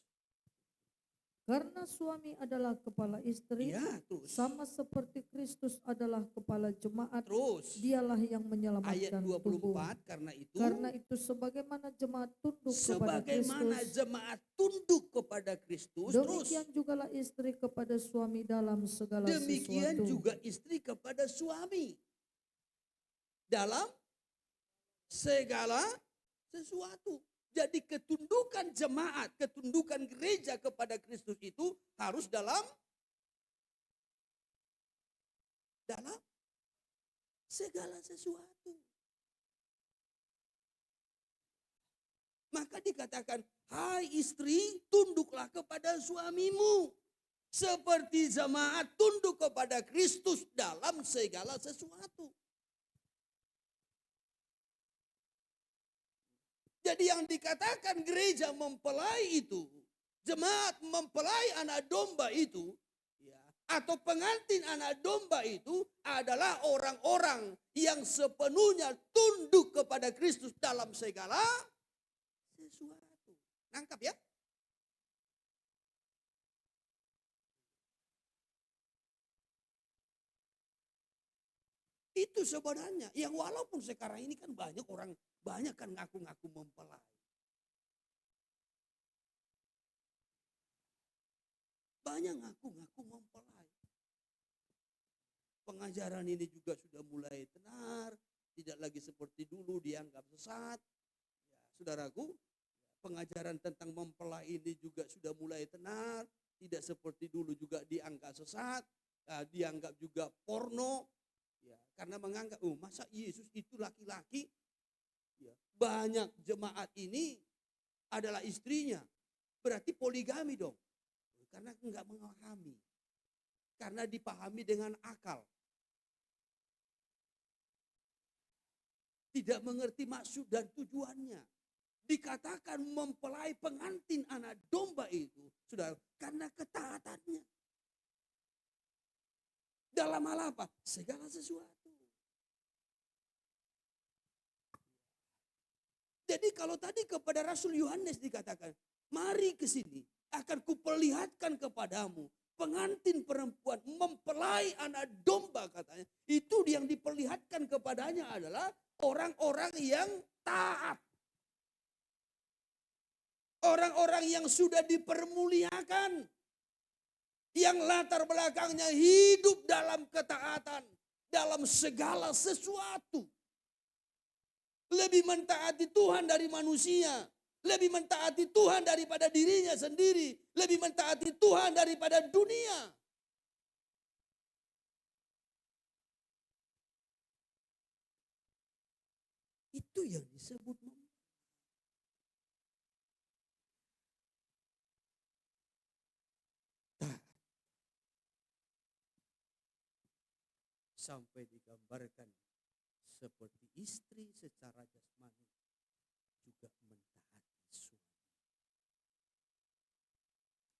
Karena suami adalah kepala istri, Ya, terus. sama seperti Kristus adalah kepala jemaat, Terus. dialah yang Ayat menyelamatkan 24, tubuh. karena itu Sebagaimana jemaat tunduk kepada sebagaimana Kristus, jemaat tunduk kepada Kristus, demikian terus jugalah istri kepada suami dalam segala demikian sesuatu. juga istri kepada suami dalam segala sesuatu. Jadi ketundukan jemaat, ketundukan gereja kepada Kristus itu harus dalam segala sesuatu. Maka dikatakan, hai istri, tunduklah kepada suamimu. Seperti jemaat tunduk kepada Kristus dalam segala sesuatu. Jadi yang dikatakan gereja mempelai itu, jemaat mempelai anak domba itu, ya, atau pengantin anak domba itu adalah orang-orang yang sepenuhnya tunduk kepada Kristus dalam segala sesuatu. Nangkap ya? Itu sebenarnya yang walaupun sekarang ini kan banyak kan ngaku-ngaku mempelai. Banyak ngaku-ngaku mempelai. Pengajaran ini juga sudah mulai tenar, tidak lagi seperti dulu dianggap sesat. Ya, saudaraku, pengajaran tentang mempelai ini juga sudah mulai tenar, tidak seperti dulu juga dianggap sesat, dianggap juga porno. Ya, karena menganggap, oh masa Yesus itu laki-laki? Ya, banyak jemaat ini adalah istrinya, berarti poligami dong. Karena enggak memahami, karena dipahami dengan akal. Tidak mengerti maksud dan tujuannya. Dikatakan mempelai pengantin anak domba itu, saudara, karena ketaatannya. Dalam hal apa? Segala sesuatu. Jadi kalau tadi kepada Rasul Yohanes dikatakan, mari ke sini, akan kuperlihatkan kepadamu pengantin perempuan mempelai anak domba katanya. Itu yang diperlihatkan kepadanya adalah orang-orang yang taat. Orang-orang yang sudah dipermuliakan. Yang latar belakangnya hidup dalam ketaatan. Dalam segala sesuatu. Lebih mentaati Tuhan dari manusia. Lebih mentaati Tuhan daripada dirinya sendiri. Lebih mentaati Tuhan daripada dunia. Itu yang disebut taat. Sampai digambarkan seperti istri secara jasmani juga mentaati suami.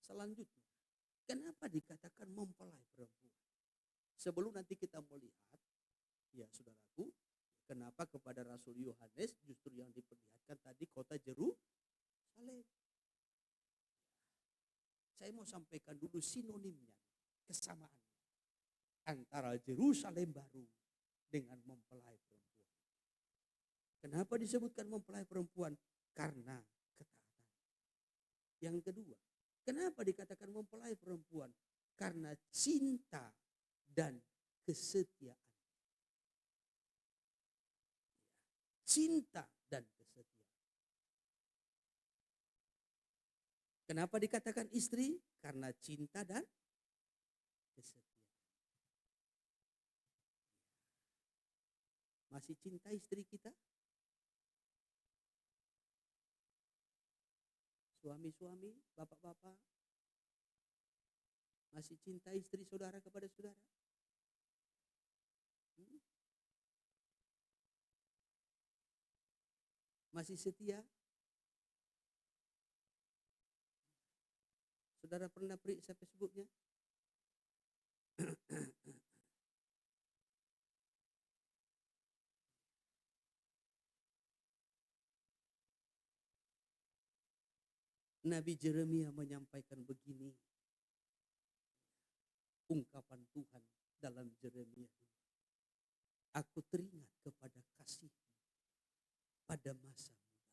Selanjutnya, kenapa dikatakan mempelai perempuan? Sebelum nanti kita melihat, ya saudaraku, kenapa kepada Rasul Yohanes justru yang diperlihatkan tadi kota Yerusalem. Saya mau sampaikan dulu sinonimnya, kesamaan antara Yerusalem baru dengan mempelai perempuan. Kenapa disebutkan mempelai perempuan? Karena ketaatan. Yang kedua, kenapa dikatakan mempelai perempuan? Karena cinta dan kesetiaan. Cinta dan kesetiaan. Kenapa dikatakan istri? Karena cinta dan kesetiaan. Masih cinta istri kita? Suami-suami, bapak-bapak, masih cinta istri saudara kepada saudara? Masih setia? Saudara pernah periksa Facebooknya? Nabi Yeremia menyampaikan begini. Ungkapan Tuhan dalam Yeremia. Aku teringat kepada kasih-Mu pada masa muda.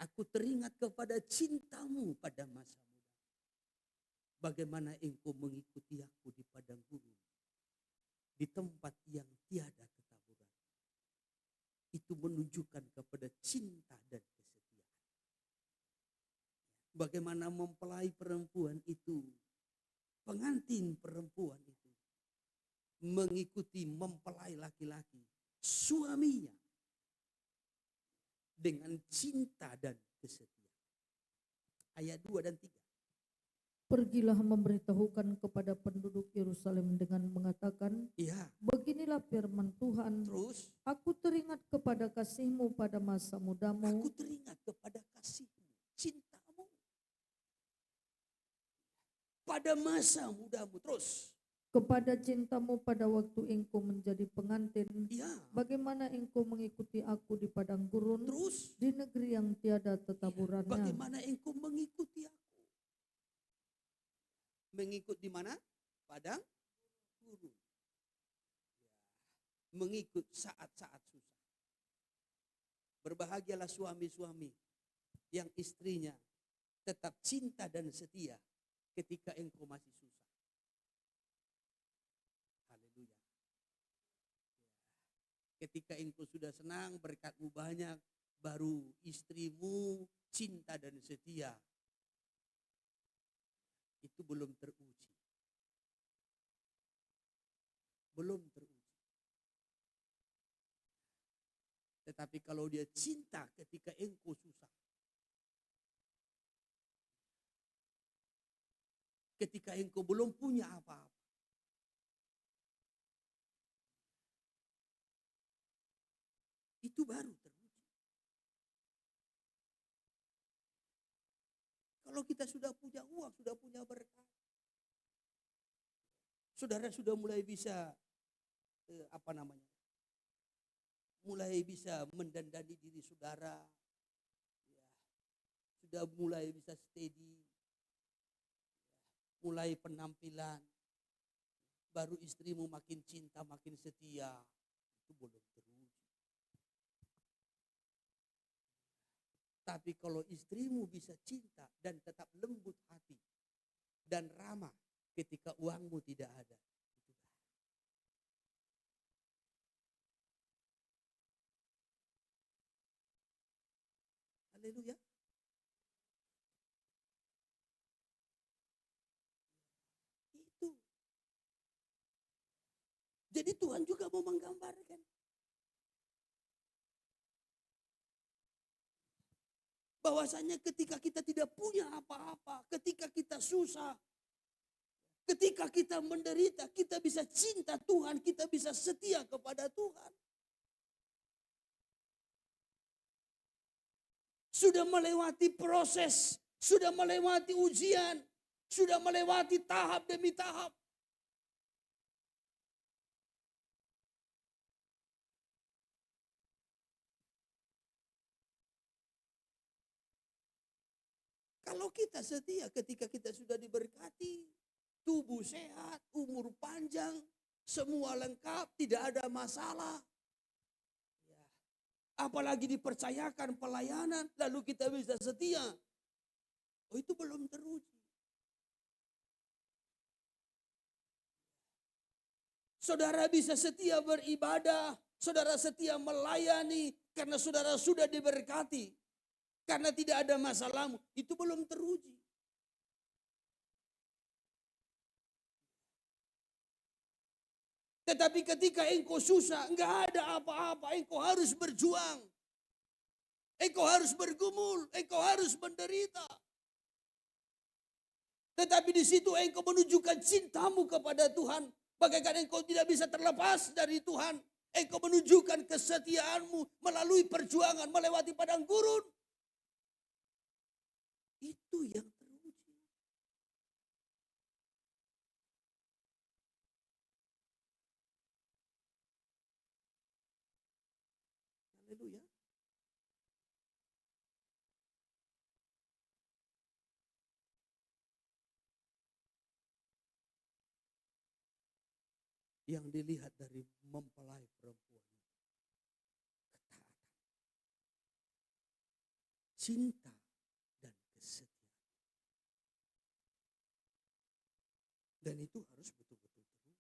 Aku teringat kepada cinta-Mu pada masa muda. Bagaimana Engkau mengikuti aku di padang gurun. Di tempat yang tiada ketaburan. Itu menunjukkan kepada cinta dan kesetiaan. Bagaimana mempelai perempuan itu, pengantin perempuan itu, mengikuti mempelai laki-laki, suaminya, dengan cinta dan kesetiaan. Ayat 2 dan 3. Pergilah memberitahukan kepada penduduk Yerusalem dengan mengatakan, Iya, beginilah firman Tuhan, terus aku teringat kepada kasih-Mu pada masa mudamu, aku teringat kepada kasih-Mu, cintamu pada masa mudamu. Terus, kepada cintamu pada waktu engkau menjadi pengantin, iya, bagaimana engkau mengikuti aku di padang gurun, terus di negeri yang tiada tetaburannya. bagaimana engkau mengikuti aku? Mengikut di mana? Padang gurun. Mengikut saat-saat susah. Berbahagialah suami-suami yang istrinya tetap cinta dan setia ketika engkau masih susah. Ketika engkau sudah senang, berkatmu banyak, baru istrimu cinta dan setia. Itu belum teruji. Belum teruji. Tetapi kalau dia cinta ketika engkau susah, ketika engkau belum punya apa-apa, itu baru teruji. Kalau kita sudah punya uang, sudah punya berkat, saudara sudah mulai bisa mulai bisa mendandani diri saudara, ya, sudah mulai bisa steady, mulai penampilan, baru istrimu makin cinta, makin setia, itu belum teruji. Tapi kalau istrimu bisa cinta dan tetap lembut hati dan ramah ketika uangmu tidak ada, itu baru. Haleluya. Itu. Jadi Tuhan juga mau menggambarkan bahwasanya ketika kita tidak punya apa-apa, ketika kita susah, ketika kita menderita, kita bisa cinta Tuhan, kita bisa setia kepada Tuhan. Sudah melewati proses, sudah melewati ujian, sudah melewati tahap demi tahap. Kalau kita setia ketika kita sudah diberkati, tubuh sehat, umur panjang, semua lengkap, tidak ada masalah. Ya. Apalagi dipercayakan pelayanan, lalu kita bisa setia. Oh, itu belum teruji. Saudara bisa setia beribadah, saudara setia melayani karena saudara sudah diberkati. Karena tidak ada masalahmu, itu belum teruji. Tetapi ketika engkau susah, enggak ada apa-apa, engkau harus berjuang. Engkau harus bergumul, engkau harus menderita. Tetapi di situ engkau menunjukkan cintamu kepada Tuhan. Bagaikan engkau tidak bisa terlepas dari Tuhan. Engkau menunjukkan kesetiaanmu melalui perjuangan melewati padang gurun. Itu yang teruji. Haleluya. Yang dilihat dari mempelai perempuan itu, ketaatan, cinta, dan kesetiaan. Dan itu harus betul-betul teruji.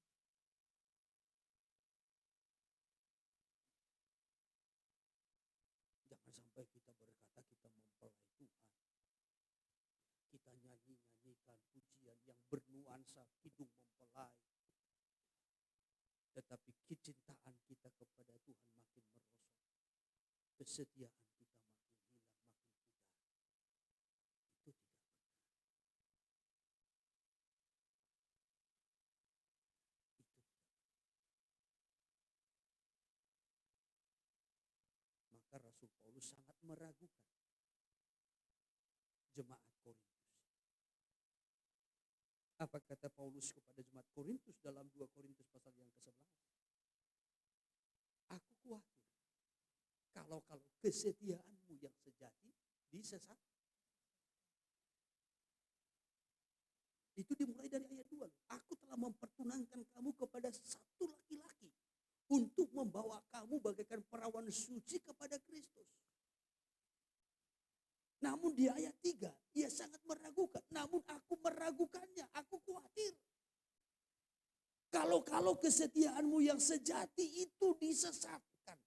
Jangan sampai kita berkata kita mempelai Tuhan. Kita nyanyi-nyanyikan pujian yang bernuansa hidung mempelai. Tetapi kecintaan kita kepada Tuhan makin merosot. Kesetiaan kita makin hilang, makin pudar. Itu tidak benar. Itu tidak benar. Maka Rasul Paulus sangat meragukan jemaat Korintus. Apa kata Paulus kepada jemaat Korintus dalam 2 Korintus pasal yang ke-11? Aku khawatir kalau kesetiaanmu yang sejati disesat. Itu dimulai dari ayat 2. Aku telah mempertunangkan kamu kepada satu laki-laki untuk membawa kamu bagaikan perawan suci kepada Kristus. Namun di ayat 3, ia sangat meragukan. Namun aku meragukannya, aku khawatir. Kalau kesetiaanmu yang sejati itu disesatkan.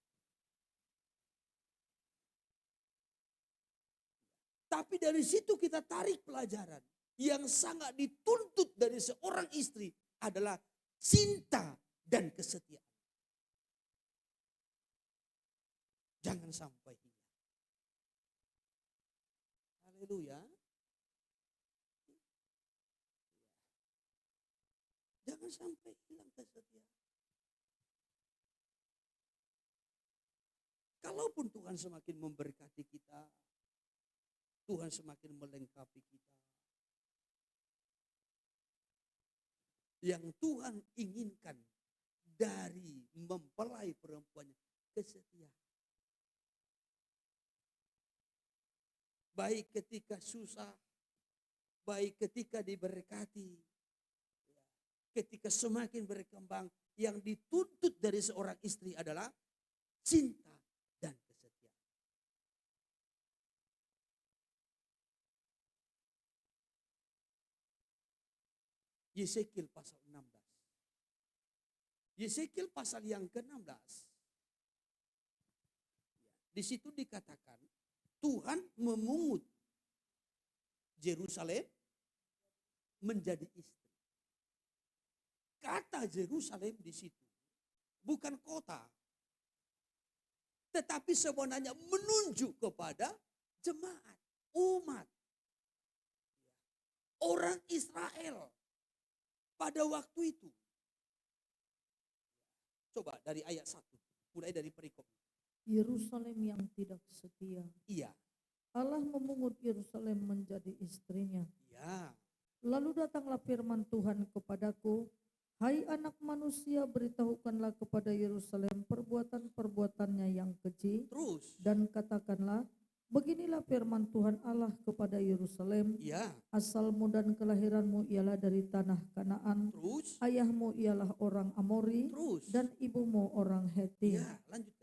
Tapi dari situ kita tarik pelajaran. Yang sangat dituntut dari seorang istri adalah cinta dan kesetiaan. Jangan sampai hilang. Haleluya. Jangan sampai hilang kesetiaan. Kalaupun Tuhan semakin memberkati kita, Tuhan semakin melengkapi kita. Yang Tuhan inginkan dari mempelai perempuannya, kesetiaan. Baik ketika susah, baik ketika diberkati, ketika semakin berkembang, yang dituntut dari seorang istri adalah cinta dan kesetiaan. Yesekiel pasal 16. Yesekiel pasal yang ke-16. Di situ dikatakan Tuhan memungut Yerusalem menjadi istri. Kata Yerusalem di situ bukan kota, tetapi sebenarnya menunjuk kepada jemaat, umat, orang Israel pada waktu itu. Coba dari ayat 1, mulai dari perikop. Yerusalem yang tidak setia. Iya. Allah memungut Yerusalem menjadi istrinya. Iya. Lalu datanglah firman Tuhan kepadaku, hai anak manusia, beritahukanlah kepada Yerusalem perbuatan-perbuatannya yang keji. Terus. Dan katakanlah, beginilah firman Tuhan Allah kepada Yerusalem, Iya. asalmu dan kelahiranmu ialah dari tanah Kanaan, Terus. ayahmu ialah orang Amori, Terus. dan ibumu orang Heti. Iya, lanjutkan.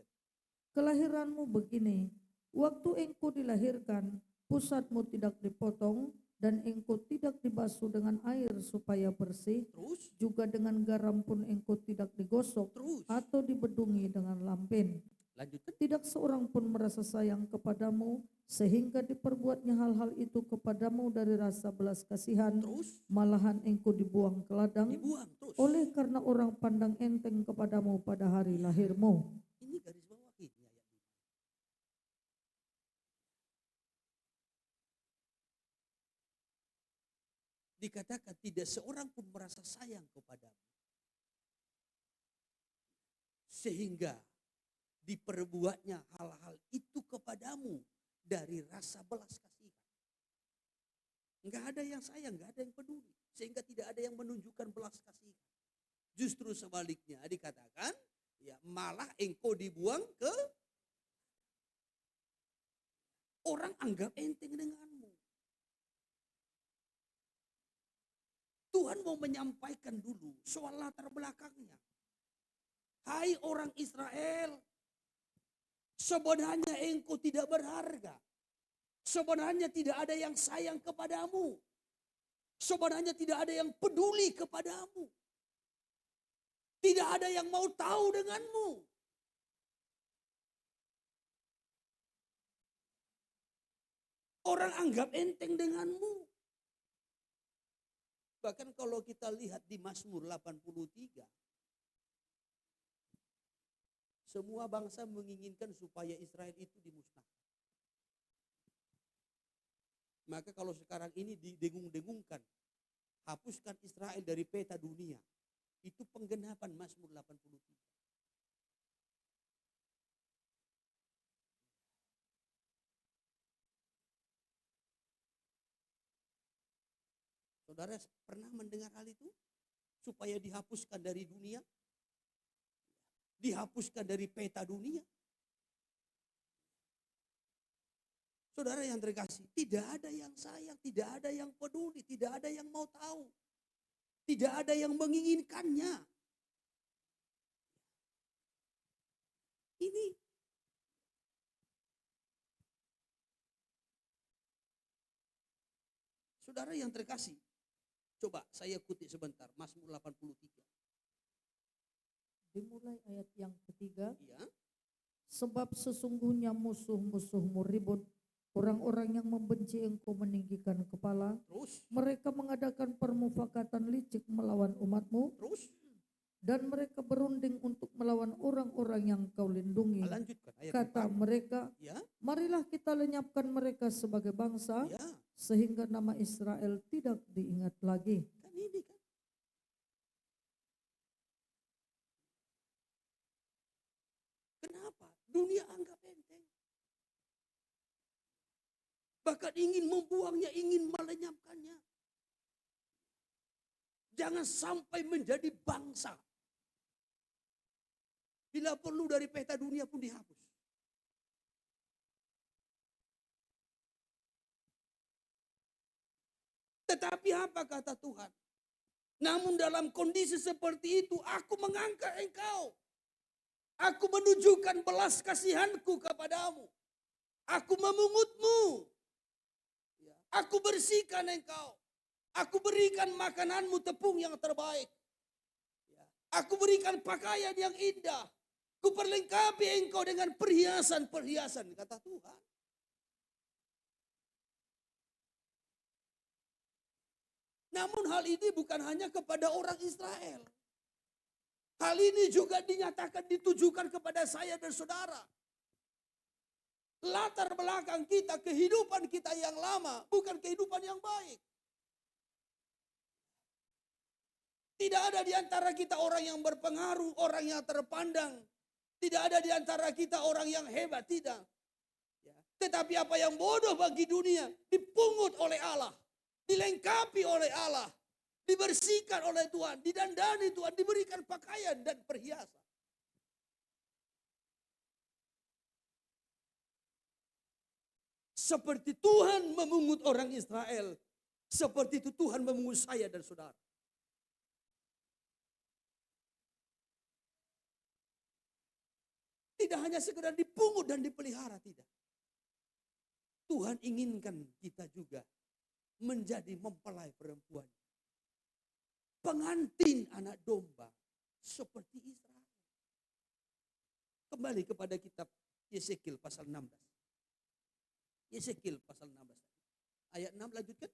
Kelahiranmu begini, waktu engkau dilahirkan, pusatmu tidak dipotong, dan engkau tidak dibasuh dengan air supaya bersih, Terus. juga dengan garam pun engkau tidak digosok Terus. atau dibedungi dengan lampen. Lanjutkan. Tidak seorang pun merasa sayang kepadamu, sehingga diperbuatnya hal-hal itu kepadamu dari rasa belas kasihan. Terus. Malahan engkau dibuang ke ladang, Dibuang terus. oleh karena orang pandang enteng kepadamu pada hari lahirmu. Ini garis bawah ini ayat 5. Dikatakan tidak seorang pun merasa sayang kepadamu, sehingga diperbuatnya hal-hal itu kepadamu dari rasa belas kasihan. Enggak ada yang sayang, enggak ada yang peduli, sehingga tidak ada yang menunjukkan belas kasihan. Justru sebaliknya dikatakan, ya malah engkau dibuang ke orang anggap enteng denganmu. Tuhan mau menyampaikan dulu soal latar belakangnya. Hai orang Israel, sebenarnya engkau tidak berharga. Sebenarnya tidak ada yang sayang kepadamu. Sebenarnya tidak ada yang peduli kepadamu. Tidak ada yang mau tahu denganmu. Orang anggap enteng denganmu. Bahkan kalau kita lihat di Mazmur 83, semua bangsa menginginkan supaya Israel itu dimusnahkan. Maka kalau sekarang ini didengung-dengungkan, hapuskan Israel dari peta dunia, itu penggenapan Mazmur 83. Saudara pernah mendengar hal itu? Supaya dihapuskan dari dunia? Dihapuskan dari peta dunia? Saudara yang terkasih, tidak ada yang sayang, tidak ada yang peduli, tidak ada yang mau tahu. Tidak ada yang menginginkannya. Ini saudara yang terkasih, coba saya kutip sebentar, Mazmur 83. Dimulai ayat yang ketiga. Iya. Sebab sesungguhnya musuh-musuhmu ribut Orang-orang yang membenci Engkau meninggikan kepala. Terus, Mereka mengadakan permufakatan licik melawan umat-Mu, terus. dan mereka berunding untuk melawan orang-orang yang Kau lindungi. Lanjutkan ayat Kata 4. mereka, Ya, marilah kita lenyapkan mereka sebagai bangsa, ya. sehingga nama Israel tidak diingat lagi. Kan ini kan. Kenapa? Dunia anggap enteng. Bahkan ingin membuangnya, ingin melenyapkannya. Jangan sampai menjadi bangsa. Bila perlu dari peta dunia pun dihapus. Tetapi apa kata Tuhan? Namun dalam kondisi seperti itu, aku mengangkat engkau. Aku menunjukkan belas kasihanku kepadamu. Aku memungutmu. Aku bersihkan engkau. Aku berikan makananmu tepung yang terbaik. Aku berikan pakaian yang indah. Ku perlengkapi engkau dengan perhiasan-perhiasan, kata Tuhan. Namun hal ini bukan hanya kepada orang Israel. Hal ini juga dinyatakan, ditujukan kepada saya dan saudara. Latar belakang kita, kehidupan kita yang lama, bukan kehidupan yang baik. Tidak ada di antara kita orang yang berpengaruh, orang yang terpandang. Tidak ada di antara kita orang yang hebat, tidak. Tetapi apa yang bodoh bagi dunia, dipungut oleh Allah. Dilengkapi oleh Allah. Dibersihkan oleh Tuhan, didandani Tuhan, diberikan pakaian dan perhiasan. Seperti Tuhan memungut orang Israel, seperti itu Tuhan memungut saya dan saudara. Tidak hanya sekedar dipungut dan dipelihara, tidak. Tuhan inginkan kita juga menjadi mempelai perempuan. Pengantin anak domba seperti Israel. Kembali kepada kitab Yesekiel pasal 16. Yesekiel pasal 16. Ayat 6 lanjutkan.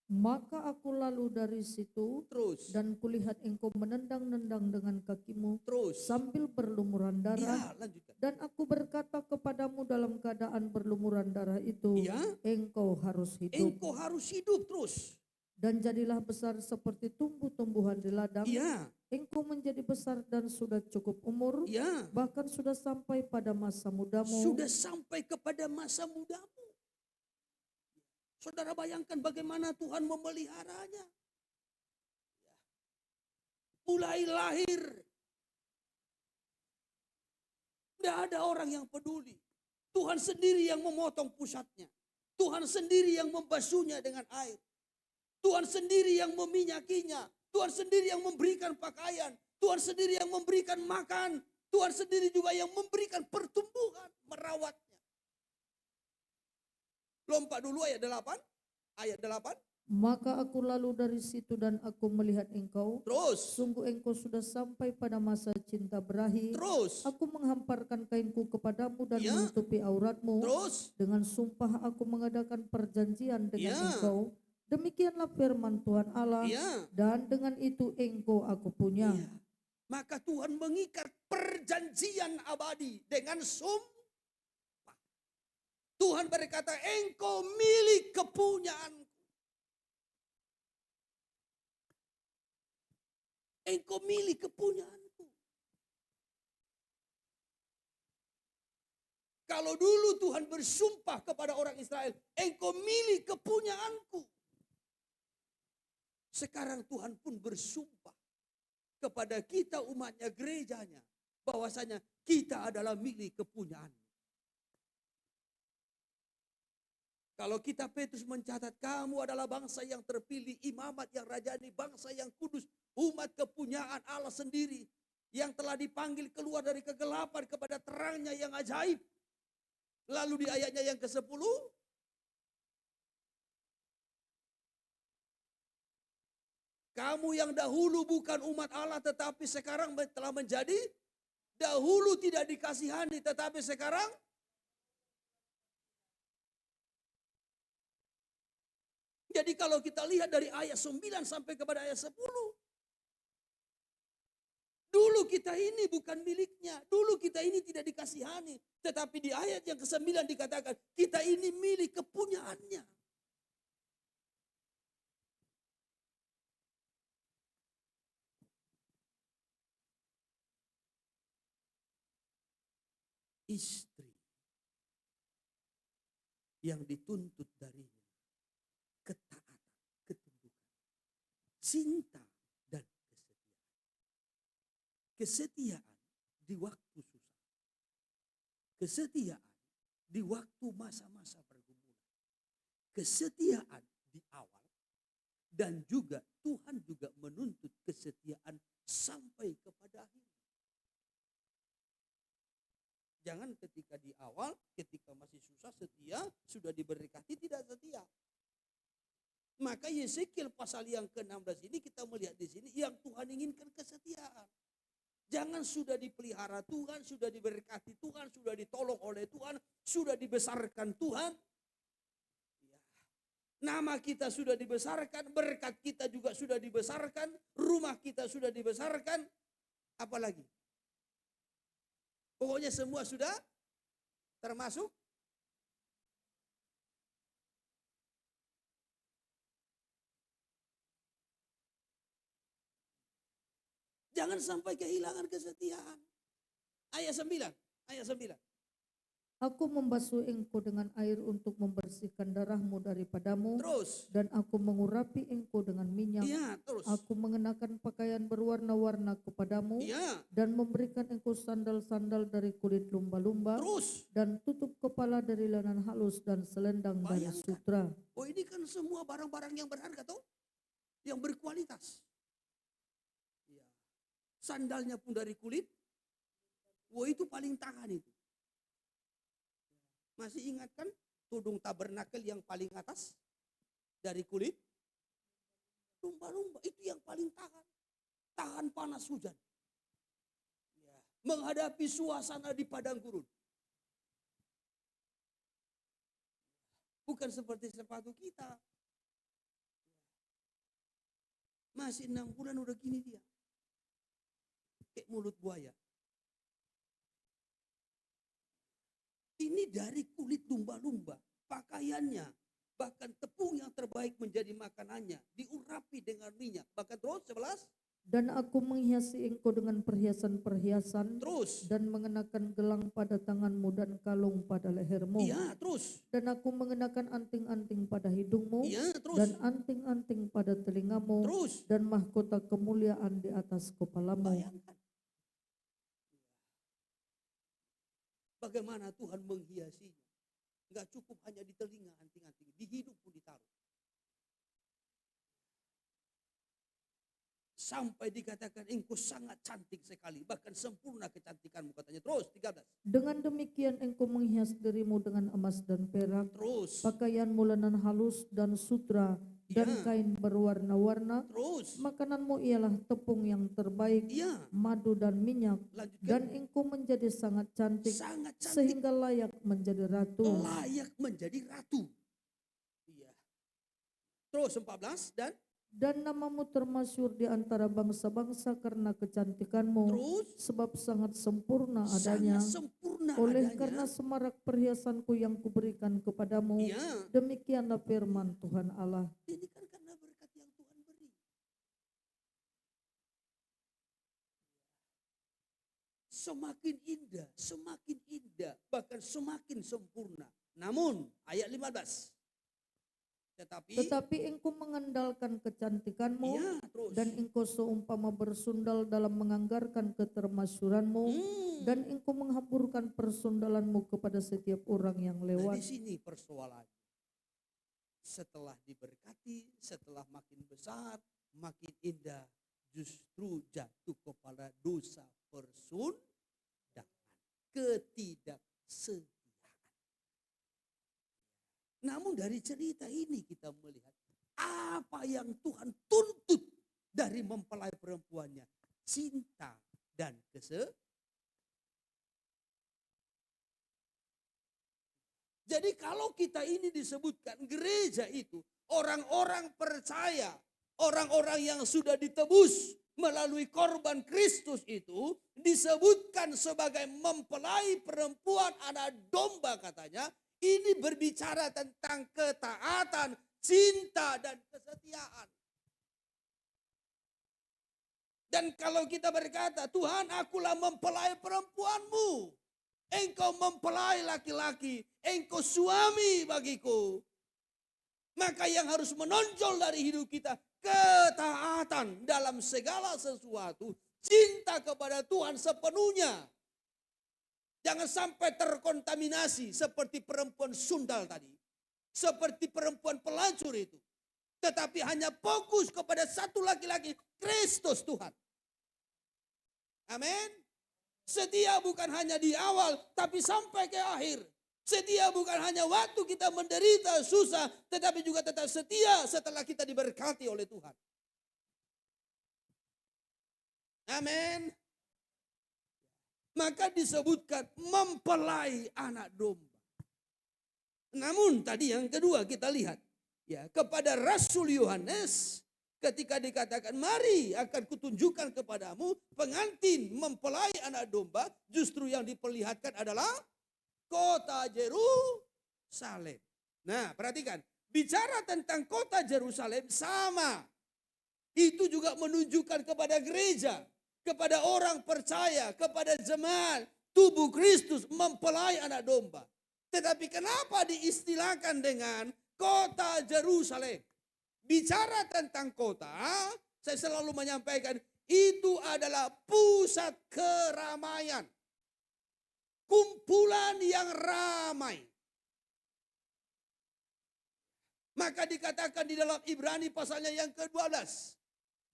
Maka aku lalu dari situ, Terus. dan kulihat engkau menendang-nendang dengan kakimu Terus. sambil berlumuran darah. Ya, lanjutkan. Dan aku berkata kepadamu dalam keadaan berlumuran darah itu, Ya. engkau harus hidup. Engkau harus hidup terus. Dan jadilah besar seperti tumbuh-tumbuhan di ladang. Ya. Engkau menjadi besar dan sudah cukup umur, Ya. bahkan sudah sampai pada masa mudamu. Sudah sampai kepada masa mudamu. Saudara bayangkan bagaimana Tuhan memeliharanya. Mulai lahir. Tidak ada orang yang peduli. Tuhan sendiri yang memotong pusatnya. Tuhan sendiri yang membasuhnya dengan air. Tuhan sendiri yang meminyakinya. Tuhan sendiri yang memberikan pakaian. Tuhan sendiri yang memberikan makan. Tuhan sendiri juga yang memberikan pertumbuhan, merawatnya. Lompat dulu ayat 8. Ayat 8. Maka aku lalu dari situ dan aku melihat engkau. Terus. Sungguh engkau sudah sampai pada masa cinta berakhir. Terus. Aku menghamparkan kainku kepadamu dan Ya. menutupi auratmu. Terus. Dengan sumpah aku mengadakan perjanjian dengan Ya. engkau. Demikianlah firman Tuhan Allah. Ya. Dan dengan itu engkau aku punya. Ya. Maka Tuhan mengikat perjanjian abadi dengan sumpah. Tuhan berkata, engkau milik kepunyaanku. Engkau milik kepunyaanku. Kalau dulu Tuhan bersumpah kepada orang Israel, engkau milik kepunyaanku. Sekarang Tuhan pun bersumpah kepada kita umatnya, gerejanya, bahwasanya kita adalah milik kepunyaan. Kalau kita Petrus mencatat, kamu adalah bangsa yang terpilih, imamat yang rajani, bangsa yang kudus, umat kepunyaan Allah sendiri, yang telah dipanggil keluar dari kegelapan kepada terangnya yang ajaib. Lalu di ayatnya yang ke-10, kamu yang dahulu bukan umat Allah tetapi sekarang telah menjadi, dahulu tidak dikasihani tetapi sekarang Jadi kalau kita lihat dari ayat 9 sampai kepada ayat 10. Dulu kita ini bukan miliknya. Dulu kita ini tidak dikasihani. Tetapi di ayat yang ke-9 dikatakan kita ini milik kepunyaannya. Istri yang dituntut darinya ketaatan, ketundukan, cinta dan kesetiaan. Kesetiaan di waktu susah. Kesetiaan di waktu masa-masa pergumulan. Kesetiaan di awal dan juga Tuhan juga menuntut kesetiaan sampai kepada akhir. Jangan ketika di awal, ketika masih susah setia, sudah diberkati tidak setia. Maka Yeskiel pasal yang ke-16 ini kita melihat di sini yang Tuhan inginkan kesetiaan. Jangan sudah dipelihara Tuhan, sudah diberkati Tuhan, sudah ditolong oleh Tuhan, sudah dibesarkan Tuhan. Ya. Nama kita sudah dibesarkan, berkat kita juga sudah dibesarkan, rumah kita sudah dibesarkan, apalagi? Pokoknya semua sudah termasuk. Jangan sampai kehilangan kesetiaan. Ayat 9. Ayat 9. Aku membasuh engkau dengan air untuk membersihkan darahmu daripadamu. Terus. Dan aku mengurapi engkau dengan minyak. Iya, terus. Aku mengenakan pakaian berwarna-warna kepadamu. Iya. Dan memberikan engkau sandal-sandal dari kulit lumba-lumba. Terus. Dan tutup kepala dari lenan halus dan selendang dari Bayangkan. sutra. Oh, ini kan semua barang-barang yang berharga toh, yang berkualitas. Ya. Sandalnya pun dari kulit. Wah, itu paling tahan itu. Masih ingat kan tudung tabernakel yang paling atas dari kulit? Lumba-lumba itu yang paling tahan. Tahan panas hujan. Ya. Menghadapi suasana di padang gurun. Bukan seperti sepatu kita. Masih 6 bulan udah gini dia. Kayak mulut buaya. Ini dari kulit lumba-lumba, pakaiannya, bahkan tepung yang terbaik menjadi makanannya, diurapi dengan minyak. Bahkan terus 11. Dan aku menghiasi engkau dengan perhiasan-perhiasan. Terus. Dan mengenakan gelang pada tanganmu dan kalung pada lehermu. Iya, terus. Dan aku mengenakan anting-anting pada hidungmu. Iya, terus. Dan anting-anting pada telingamu. Terus. Dan mahkota kemuliaan di atas kepalamu. Bayangkan. Bagaimana Tuhan menghiasinya. Enggak cukup hanya di telinga anting-anting, di hidung pun ditaruh. Sampai dikatakan engkau sangat cantik sekali, bahkan sempurna kecantikanmu katanya. Terus 13. Dengan demikian engkau menghias dirimu dengan emas dan perak. Terus. Pakaianmu lenan halus dan sutra dan Ya. kain berwarna-warna. Terus. Makananmu ialah tepung yang terbaik, Iya. madu dan minyak. Lanjutkan. Dan engkau menjadi sangat cantik, Sangat cantik. sehingga layak menjadi ratu. Layak menjadi ratu. Iya. Terus 14 Dan namamu termasyhur di antara bangsa-bangsa karena kecantikanmu. terus Sebab sangat sempurna adanya. sangat sempurna Oleh adanya. karena semarak perhiasanku yang kuberikan kepadamu. Iya. Demikianlah firman Tuhan Allah. Ini kan karena berkat yang Tuhan beri. Semakin indah, bahkan semakin sempurna. Namun, ayat 15. Tetapi engkau mengandalkan kecantikanmu. Iya, terus. Dan engkau seumpama bersundal dalam menganggarkan ketermasyuranmu. Dan engkau menghamburkan persundalanmu kepada setiap orang yang Nah, lewat. di sini persoalannya. Setelah diberkati, setelah makin besar, makin indah, justru jatuh kepada dosa persundangan, ketidaksetiaan. Namun dari cerita ini kita melihat apa yang Tuhan tuntut dari mempelai perempuannya. Cinta dan kesetiaan. Jadi kalau kita ini disebutkan gereja itu orang-orang percaya, orang-orang yang sudah ditebus melalui korban Kristus itu disebutkan sebagai mempelai perempuan anak domba katanya. Ini berbicara tentang ketaatan, cinta dan kesetiaan. Dan kalau kita berkata, Tuhan akulah mempelai perempuanmu. Engkau mempelai laki-laki, engkau suami bagiku. Maka yang harus menonjol dari hidup kita, ketaatan dalam segala sesuatu. Cinta kepada Tuhan sepenuhnya. Jangan sampai terkontaminasi seperti perempuan sundal tadi. Seperti perempuan pelacur itu. Tetapi hanya fokus kepada satu laki-laki, Kristus Tuhan. Amin. Setia bukan hanya di awal, tapi sampai ke akhir. Setia bukan hanya waktu kita menderita, susah, tetapi juga tetap setia setelah kita diberkati oleh Tuhan. Amin. Maka disebutkan mempelai anak domba. Namun tadi yang kedua kita lihat. Ya, kepada Rasul Yohanes ketika dikatakan mari akan kutunjukkan kepadamu pengantin mempelai anak domba. Justru yang diperlihatkan adalah kota Yerusalem. Nah perhatikan. Bicara tentang kota Yerusalem sama. Itu juga menunjukkan kepada gereja. Kepada orang percaya, kepada jemaat, tubuh Kristus mempelai anak domba. Tetapi kenapa diistilahkan dengan kota Yerusalem? Bicara tentang kota, saya selalu menyampaikan, itu adalah pusat keramaian. Kumpulan yang ramai. Maka dikatakan di dalam Ibrani pasalnya yang ke-12.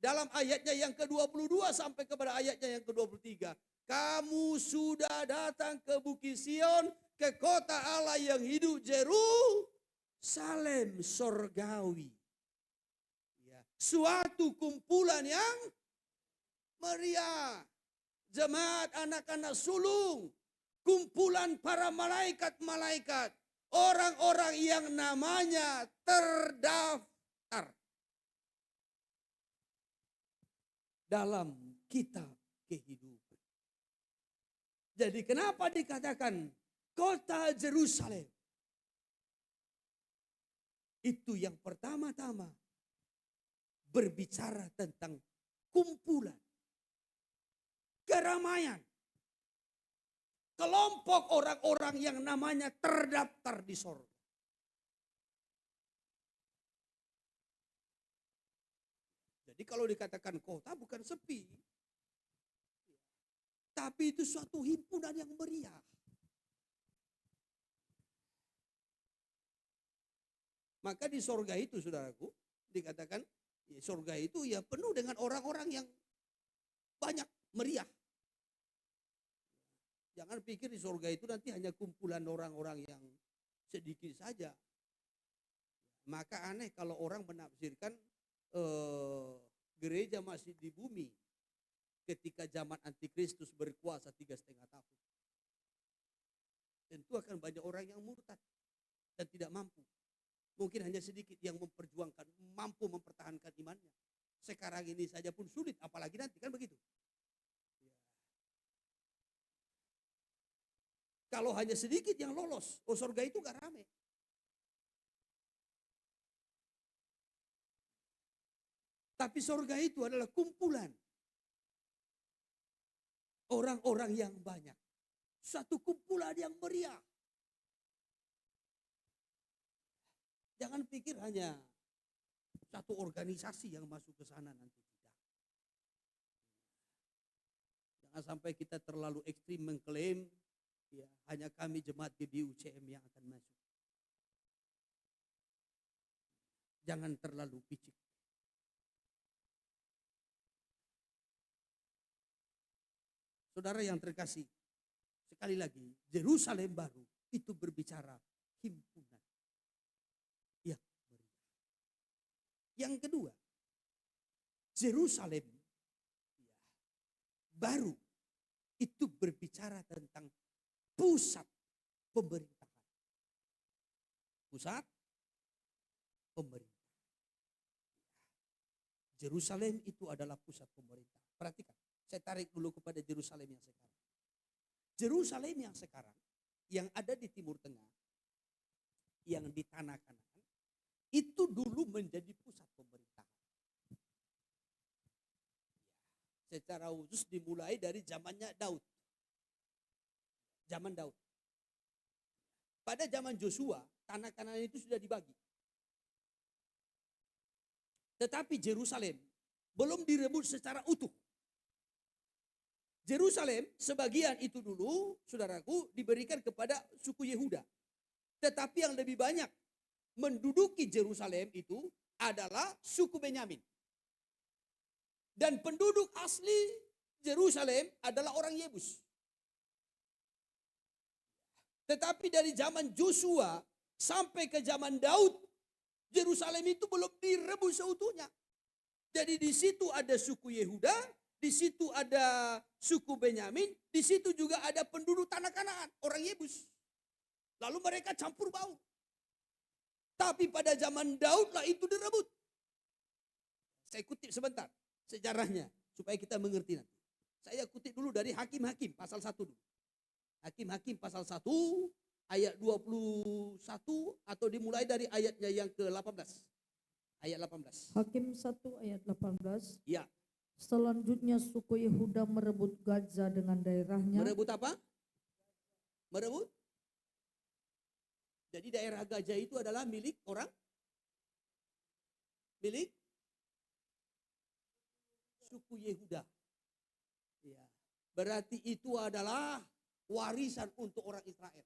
Dalam ayatnya yang ke-22 sampai kepada ayatnya yang ke-23. Kamu sudah datang ke Bukit Sion, ke kota Allah yang hidup, Yerusalem sorgawi. Ya, suatu kumpulan yang meriah. Jemaat anak-anak sulung. Kumpulan para malaikat-malaikat. Orang-orang yang namanya terdaftar dalam kitab kehidupan. Jadi kenapa dikatakan kota Yerusalem? Itu yang pertama-tama berbicara tentang kumpulan, keramaian, kelompok orang-orang yang namanya terdaftar di sorga. Jadi kalau dikatakan kota bukan sepi. Tapi itu suatu himpunan yang meriah. Maka di sorga itu saudaraku dikatakan ya, sorga itu ya penuh dengan orang-orang yang banyak meriah. Jangan pikir di sorga itu nanti hanya kumpulan orang-orang yang sedikit saja. Maka aneh kalau orang menafsirkan gereja masih di bumi ketika zaman antikristus berkuasa 3,5 tahun. Tentu akan banyak orang yang murtad dan tidak mampu. Mungkin hanya sedikit yang memperjuangkan, mampu mempertahankan imannya. Sekarang ini saja pun sulit, apalagi nanti kan begitu. Kalau hanya sedikit yang lolos, surga itu gak rame. Tapi surga itu adalah kumpulan orang-orang yang banyak. Satu kumpulan yang meriah. Jangan pikir hanya satu organisasi yang masuk ke sana nanti. Tidak. Jangan sampai kita terlalu ekstrim mengklaim ya, hanya kami jemaat GBUCM yang akan masuk. Jangan terlalu picik. Saudara yang terkasih, sekali lagi, Yerusalem baru itu berbicara himpunan yang meriah. Yang kedua, Yerusalem baru itu berbicara tentang pusat pemerintahan. Pusat pemerintahan. Yerusalem itu adalah pusat pemerintah. Perhatikan, saya tarik dulu kepada Yerusalem yang sekarang. Yerusalem yang sekarang, yang ada di Timur Tengah, yang di tanah Kanaan, itu dulu menjadi pusat pemerintahan. Secara khusus dimulai dari zamannya Daud. Zaman Daud. Pada zaman Joshua, tanah Kanaan itu sudah dibagi. Tetapi Yerusalem belum direbut secara utuh. Yerusalem sebagian itu dulu, saudaraku, diberikan kepada suku Yehuda. Tetapi yang lebih banyak menduduki Yerusalem itu adalah suku Benyamin. Dan penduduk asli Yerusalem adalah orang Yebus. Tetapi dari zaman Joshua sampai ke zaman Daud, Yerusalem itu belum direbut seutuhnya. Jadi di situ ada suku Yehuda, di situ ada suku Benyamin, di situ juga ada penduduk tanah Kanaan, orang Yebus. Lalu mereka campur baur. Tapi pada zaman Daud lah itu direbut. Saya kutip sebentar sejarahnya supaya kita mengerti nanti. Saya kutip dulu dari Hakim-Hakim pasal 1 dulu. Hakim-Hakim pasal 1 ayat 21 atau dimulai dari ayatnya yang ke-18. Ayat 18. Hakim 1 ayat 18. Ya. Selanjutnya suku Yehuda merebut Gaza dengan daerahnya. Merebut apa? Merebut? Jadi daerah Gaza itu adalah milik orang? Milik suku Yehuda. Ya. Berarti itu adalah warisan untuk orang Israel.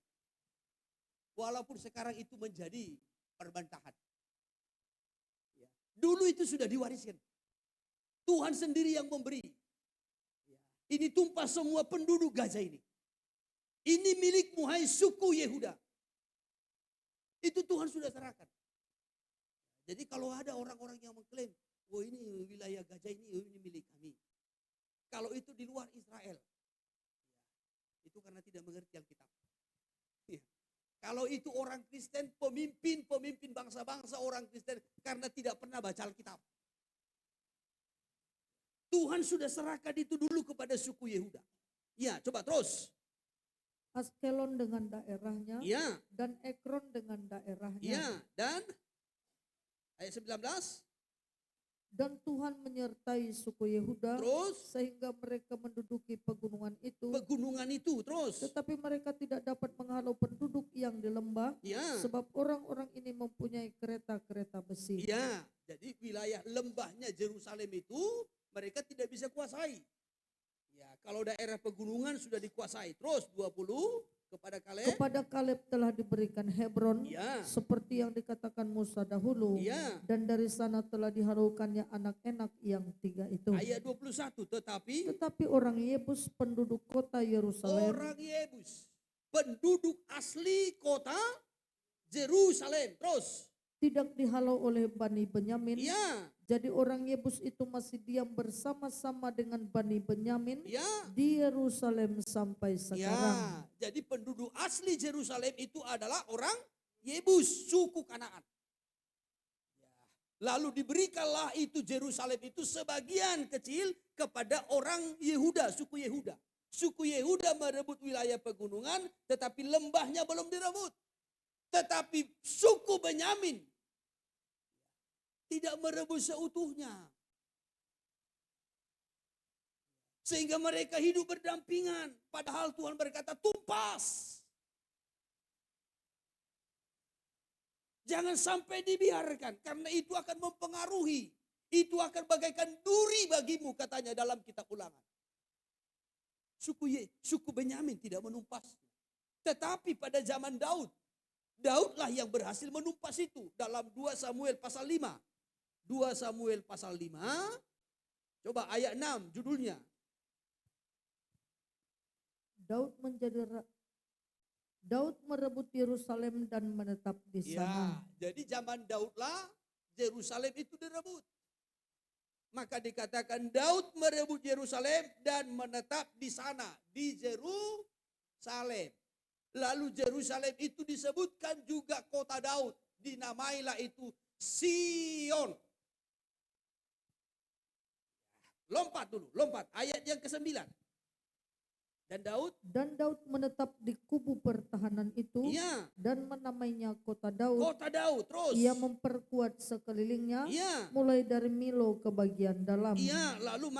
Walaupun sekarang itu menjadi perbantahan. Ya. Dulu itu sudah diwariskan. Tuhan sendiri yang memberi. Ya. Ini tumpah semua penduduk Gaza ini. Ini milikmu hai suku Yehuda. Itu Tuhan sudah serahkan. Jadi kalau ada orang-orang yang mengklaim, oh ini wilayah Gaza ini milik kami. Kalau itu di luar Israel, itu karena tidak mengerti Alkitab. Ya. Kalau itu orang Kristen, pemimpin bangsa-bangsa orang Kristen karena tidak pernah baca Alkitab. Tuhan sudah serahkan itu dulu kepada suku Yehuda. Ya, coba terus. Askelon dengan daerahnya. Ya. Dan Ekron dengan daerahnya. Ya, dan ayat 19. Dan Tuhan menyertai suku Yehuda. Terus sehingga mereka menduduki pegunungan itu. Pegunungan itu terus. Tetapi mereka tidak dapat menghalau penduduk yang di lembah. Ya. Sebab orang-orang ini mempunyai kereta-kereta besi. Ya, jadi wilayah lembahnya Yerusalem itu mereka tidak bisa kuasai. Ya, kalau daerah pegunungan sudah dikuasai. Terus 20 kepada Kaleb. Kepada Kaleb telah diberikan Hebron. Ya. Seperti yang dikatakan Musa dahulu. Ya. Dan dari sana telah diharaukannya anak enak yang 3 itu. Ayat 21, Tetapi orang Yebus penduduk kota Yerusalem. Orang Yebus penduduk asli kota Yerusalem. Terus. Tidak dihalau oleh Bani Benyamin. Ya. Jadi orang Yebus itu masih diam bersama-sama dengan Bani Benyamin. Ya. Di Yerusalem sampai sekarang. Ya. Jadi penduduk asli Yerusalem itu adalah orang Yebus, suku Kanaan. Ya. Lalu diberikanlah itu Yerusalem itu sebagian kecil kepada orang Yehuda, suku Yehuda. Suku Yehuda merebut wilayah pegunungan, tetapi lembahnya belum direbut. Tetapi suku Benyamin tidak merebut seutuhnya. Sehingga mereka hidup berdampingan. Padahal Tuhan berkata tumpas. Jangan sampai dibiarkan. Karena itu akan mempengaruhi. Itu akan bagaikan duri bagimu katanya dalam kitab Ulangan. Suku Benyamin tidak menumpas. Tetapi pada zaman Daud. Daudlah yang berhasil menumpas itu. Dalam 2 Samuel pasal 5. 2 Samuel pasal 5. Coba ayat 6 judulnya. Daud merebut Yerusalem dan menetap di sana. Ya, jadi zaman Daudlah Yerusalem itu direbut. Maka dikatakan Daud merebut Yerusalem dan menetap di sana, di Yerusalem. Lalu Yerusalem itu disebutkan juga kota Daud, dinamailah itu Sion. Lompat dulu, lompat. Ayat yang ke-9. Dan Daud menetap di kubu pertahanan itu iya, dan menamainya kota Daud. kota Daud, terus. Ia memperkuat sekelilingnya Iya, mulai dari Milo ke bagian dalam. iya, lalu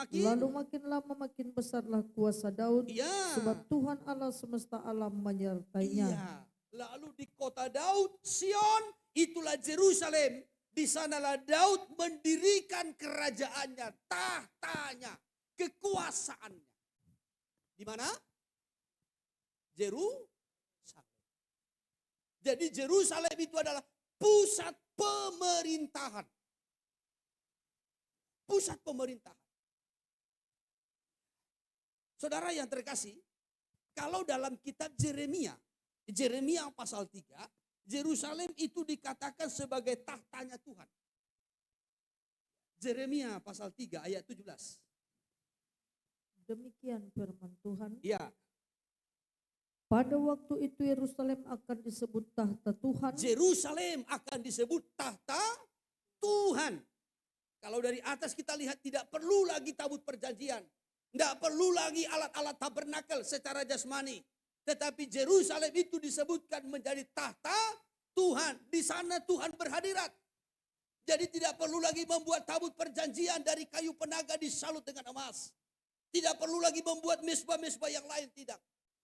makin lama makin besarlah kuasa Daud, iya, sebab Tuhan Allah semesta alam menyertainya. iya. Lalu di kota Daud, Sion, itulah Yerusalem. Di sanalah Daud mendirikan kerajaannya, tahtanya, kekuasaannya. Di mana? Yerusalem. Jadi Yerusalem itu adalah pusat pemerintahan. Pusat pemerintahan. Saudara yang terkasih, kalau dalam kitab Yeremia pasal 3, Yerusalem itu dikatakan sebagai tahtanya Tuhan. Yeremia pasal 3 ayat 17. Demikian firman Tuhan. Ya. Pada waktu itu Yerusalem akan disebut tahta Tuhan. Yerusalem akan disebut tahta Tuhan. Kalau dari atas kita lihat tidak perlu lagi tabut perjanjian. Tidak perlu lagi alat-alat tabernakel secara jasmani. Tetapi Yerusalem itu disebutkan menjadi tahta Tuhan. Di sana Tuhan berhadirat. Jadi tidak perlu lagi membuat tabut perjanjian dari kayu penaga disalut dengan emas. Tidak perlu lagi membuat mezbah-mezbah yang lain, tidak.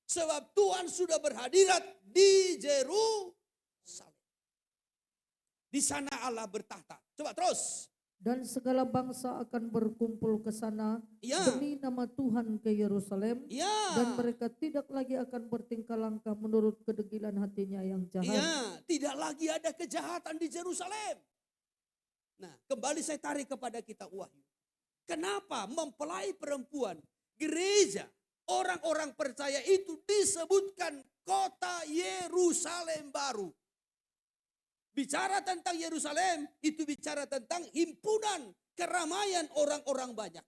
Sebab Tuhan sudah berhadirat di Yerusalem. Di sana Allah bertahta. Coba terus. Dan segala bangsa akan berkumpul ke sana demi nama Tuhan ke Yerusalem. Dan mereka tidak lagi akan bertingkah langkah menurut kedegilan hatinya yang jahat. Tidak lagi ada kejahatan di Yerusalem. Nah, kembali saya tarik kepada kitab Wahyu. Kenapa mempelai perempuan, gereja, orang-orang percaya itu disebutkan kota Yerusalem baru? Bicara tentang Yerusalem, itu bicara tentang himpunan keramaian orang-orang banyak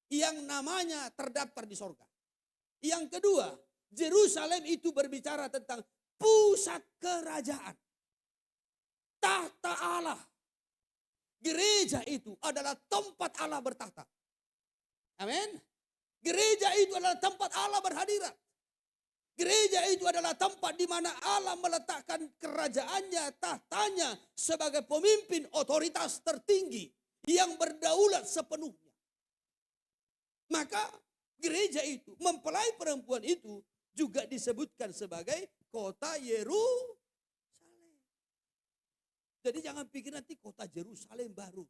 yang namanya terdaftar di sorga. Yang kedua, Yerusalem itu berbicara tentang pusat kerajaan, tahta Allah. Gereja itu adalah tempat Allah bertahta. Amin. Gereja itu adalah tempat Allah berhadirat. Gereja itu adalah tempat di mana Allah meletakkan kerajaannya, tahtanya sebagai pemimpin otoritas tertinggi yang berdaulat sepenuhnya. Maka gereja itu, mempelai perempuan itu juga disebutkan sebagai kota Yerusalem. Jadi jangan pikir nanti kota Yerusalem baru.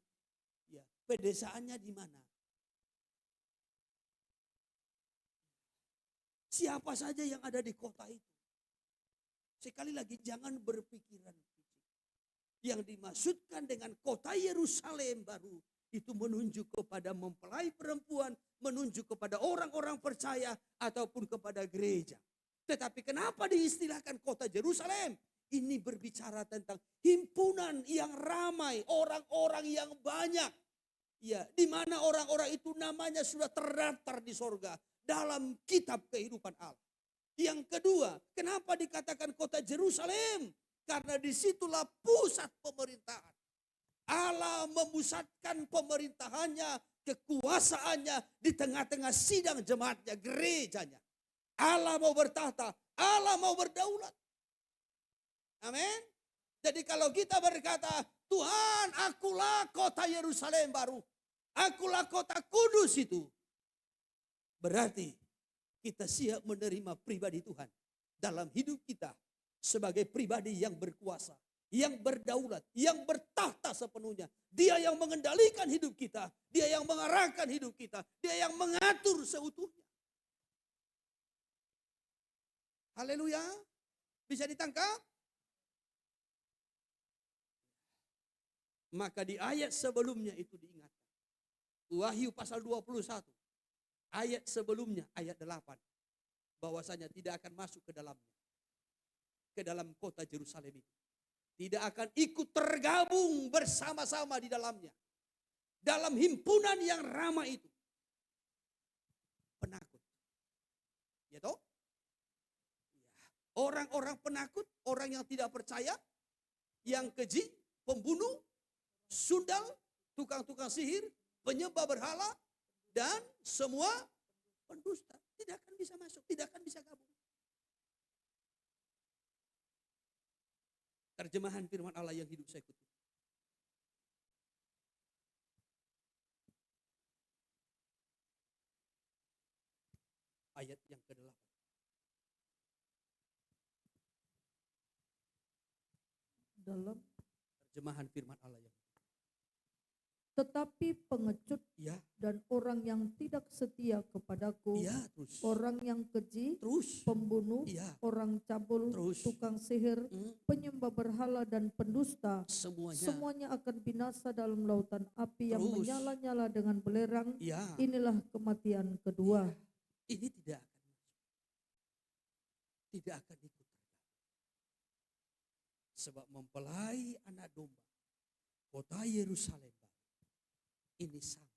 Ya, pedesaannya di mana? Siapa saja yang ada di kota itu? Sekali lagi jangan berpikiran. Yang dimaksudkan dengan kota Yerusalem baru itu menunjuk kepada mempelai perempuan, menunjuk kepada orang-orang percaya ataupun kepada gereja. Tetapi kenapa diistilahkan kota Yerusalem? Ini berbicara tentang himpunan yang ramai, orang-orang yang banyak. Ya, di mana orang-orang itu namanya sudah terdaftar di sorga dalam kitab kehidupan Allah. Yang kedua, kenapa dikatakan kota Yerusalem? Karena disitulah pusat pemerintahan. Allah memusatkan pemerintahannya, kekuasaannya di tengah-tengah sidang jemaatnya, gerejanya. Allah mau bertahta, Allah mau berdaulat. Amin. Jadi kalau kita berkata, Tuhan, akulah kota Yerusalem baru. Akulah kota kudus itu. Berarti kita siap menerima pribadi Tuhan dalam hidup kita sebagai pribadi yang berkuasa, yang berdaulat, yang bertahta sepenuhnya. Dia yang mengendalikan hidup kita, dia yang mengarahkan hidup kita, dia yang mengatur seutuhnya. Haleluya. Bisa ditangkap? Maka di ayat sebelumnya itu diingatkan. Wahyu pasal 21. Ayat sebelumnya, ayat 8. Bahwasanya tidak akan masuk ke dalamnya. Ke dalam kota Yerusalem itu. Tidak akan ikut tergabung bersama-sama di dalamnya. Dalam himpunan yang ramai itu. Penakut. Ya toh? Orang-orang penakut, orang yang tidak percaya, yang keji, pembunuh, sundal, tukang-tukang sihir, penyembah berhala, dan semua pendusta. Tidak akan bisa masuk, tidak akan bisa gabung. Terjemahan firman Allah yang hidup saya kutip. Ayat yang ke-8. Dalam Terjemahan firman Allah yang tetapi pengecut ya, dan orang yang tidak setia kepadaku, ya terus. orang yang keji, Terus. pembunuh, Ya, orang cabul, terus. tukang sihir, penyembah berhala dan pendusta, semuanya akan binasa dalam lautan api yang Terus. menyala-nyala dengan belerang. Ya. Inilah kematian kedua. Ini tidak akan masuk. Tidak akan ikut tergabung. Sebab mempelai anak domba, kota Yerusalem ini sama.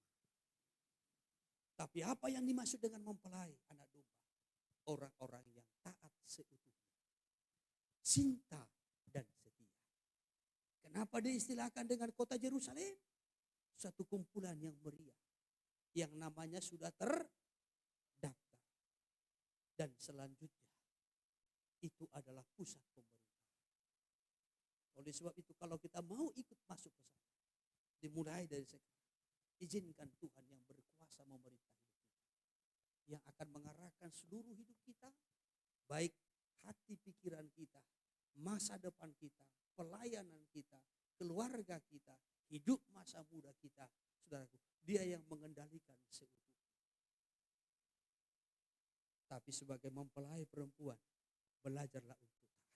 Tapi apa yang dimaksud dengan mempelai anak domba? Orang-orang yang taat seutuhnya, cinta dan setia. Kenapa diistilahkan dengan kota Yerusalem? Satu kumpulan yang meriah, yang namanya sudah terdaftar. Dan selanjutnya, itu adalah pusat pemerintahan. Oleh sebab itu, kalau kita mau ikut masuk ke sana, dimulai dari sekarang, izinkan Tuhan yang berkuasa memerintah hidup kita, yang akan mengarahkan seluruh hidup kita, baik hati pikiran kita, masa depan kita, pelayanan kita, keluarga kita, hidup masa muda kita. Saudaraku, Dia yang mengendalikan seutuhnya. Tapi sebagai mempelai perempuan, belajarlah untuk taat,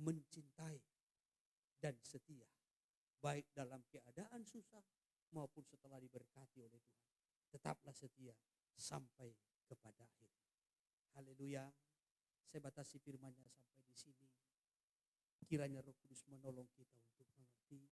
mencintai dan setia, baik dalam keadaan susah maupun setelah diberkati oleh Tuhan. Tetaplah setia sampai kepada akhir. Haleluya. Saya batasi firman-Nya sampai di sini. Kiranya Roh Kudus menolong kita untuk mengerti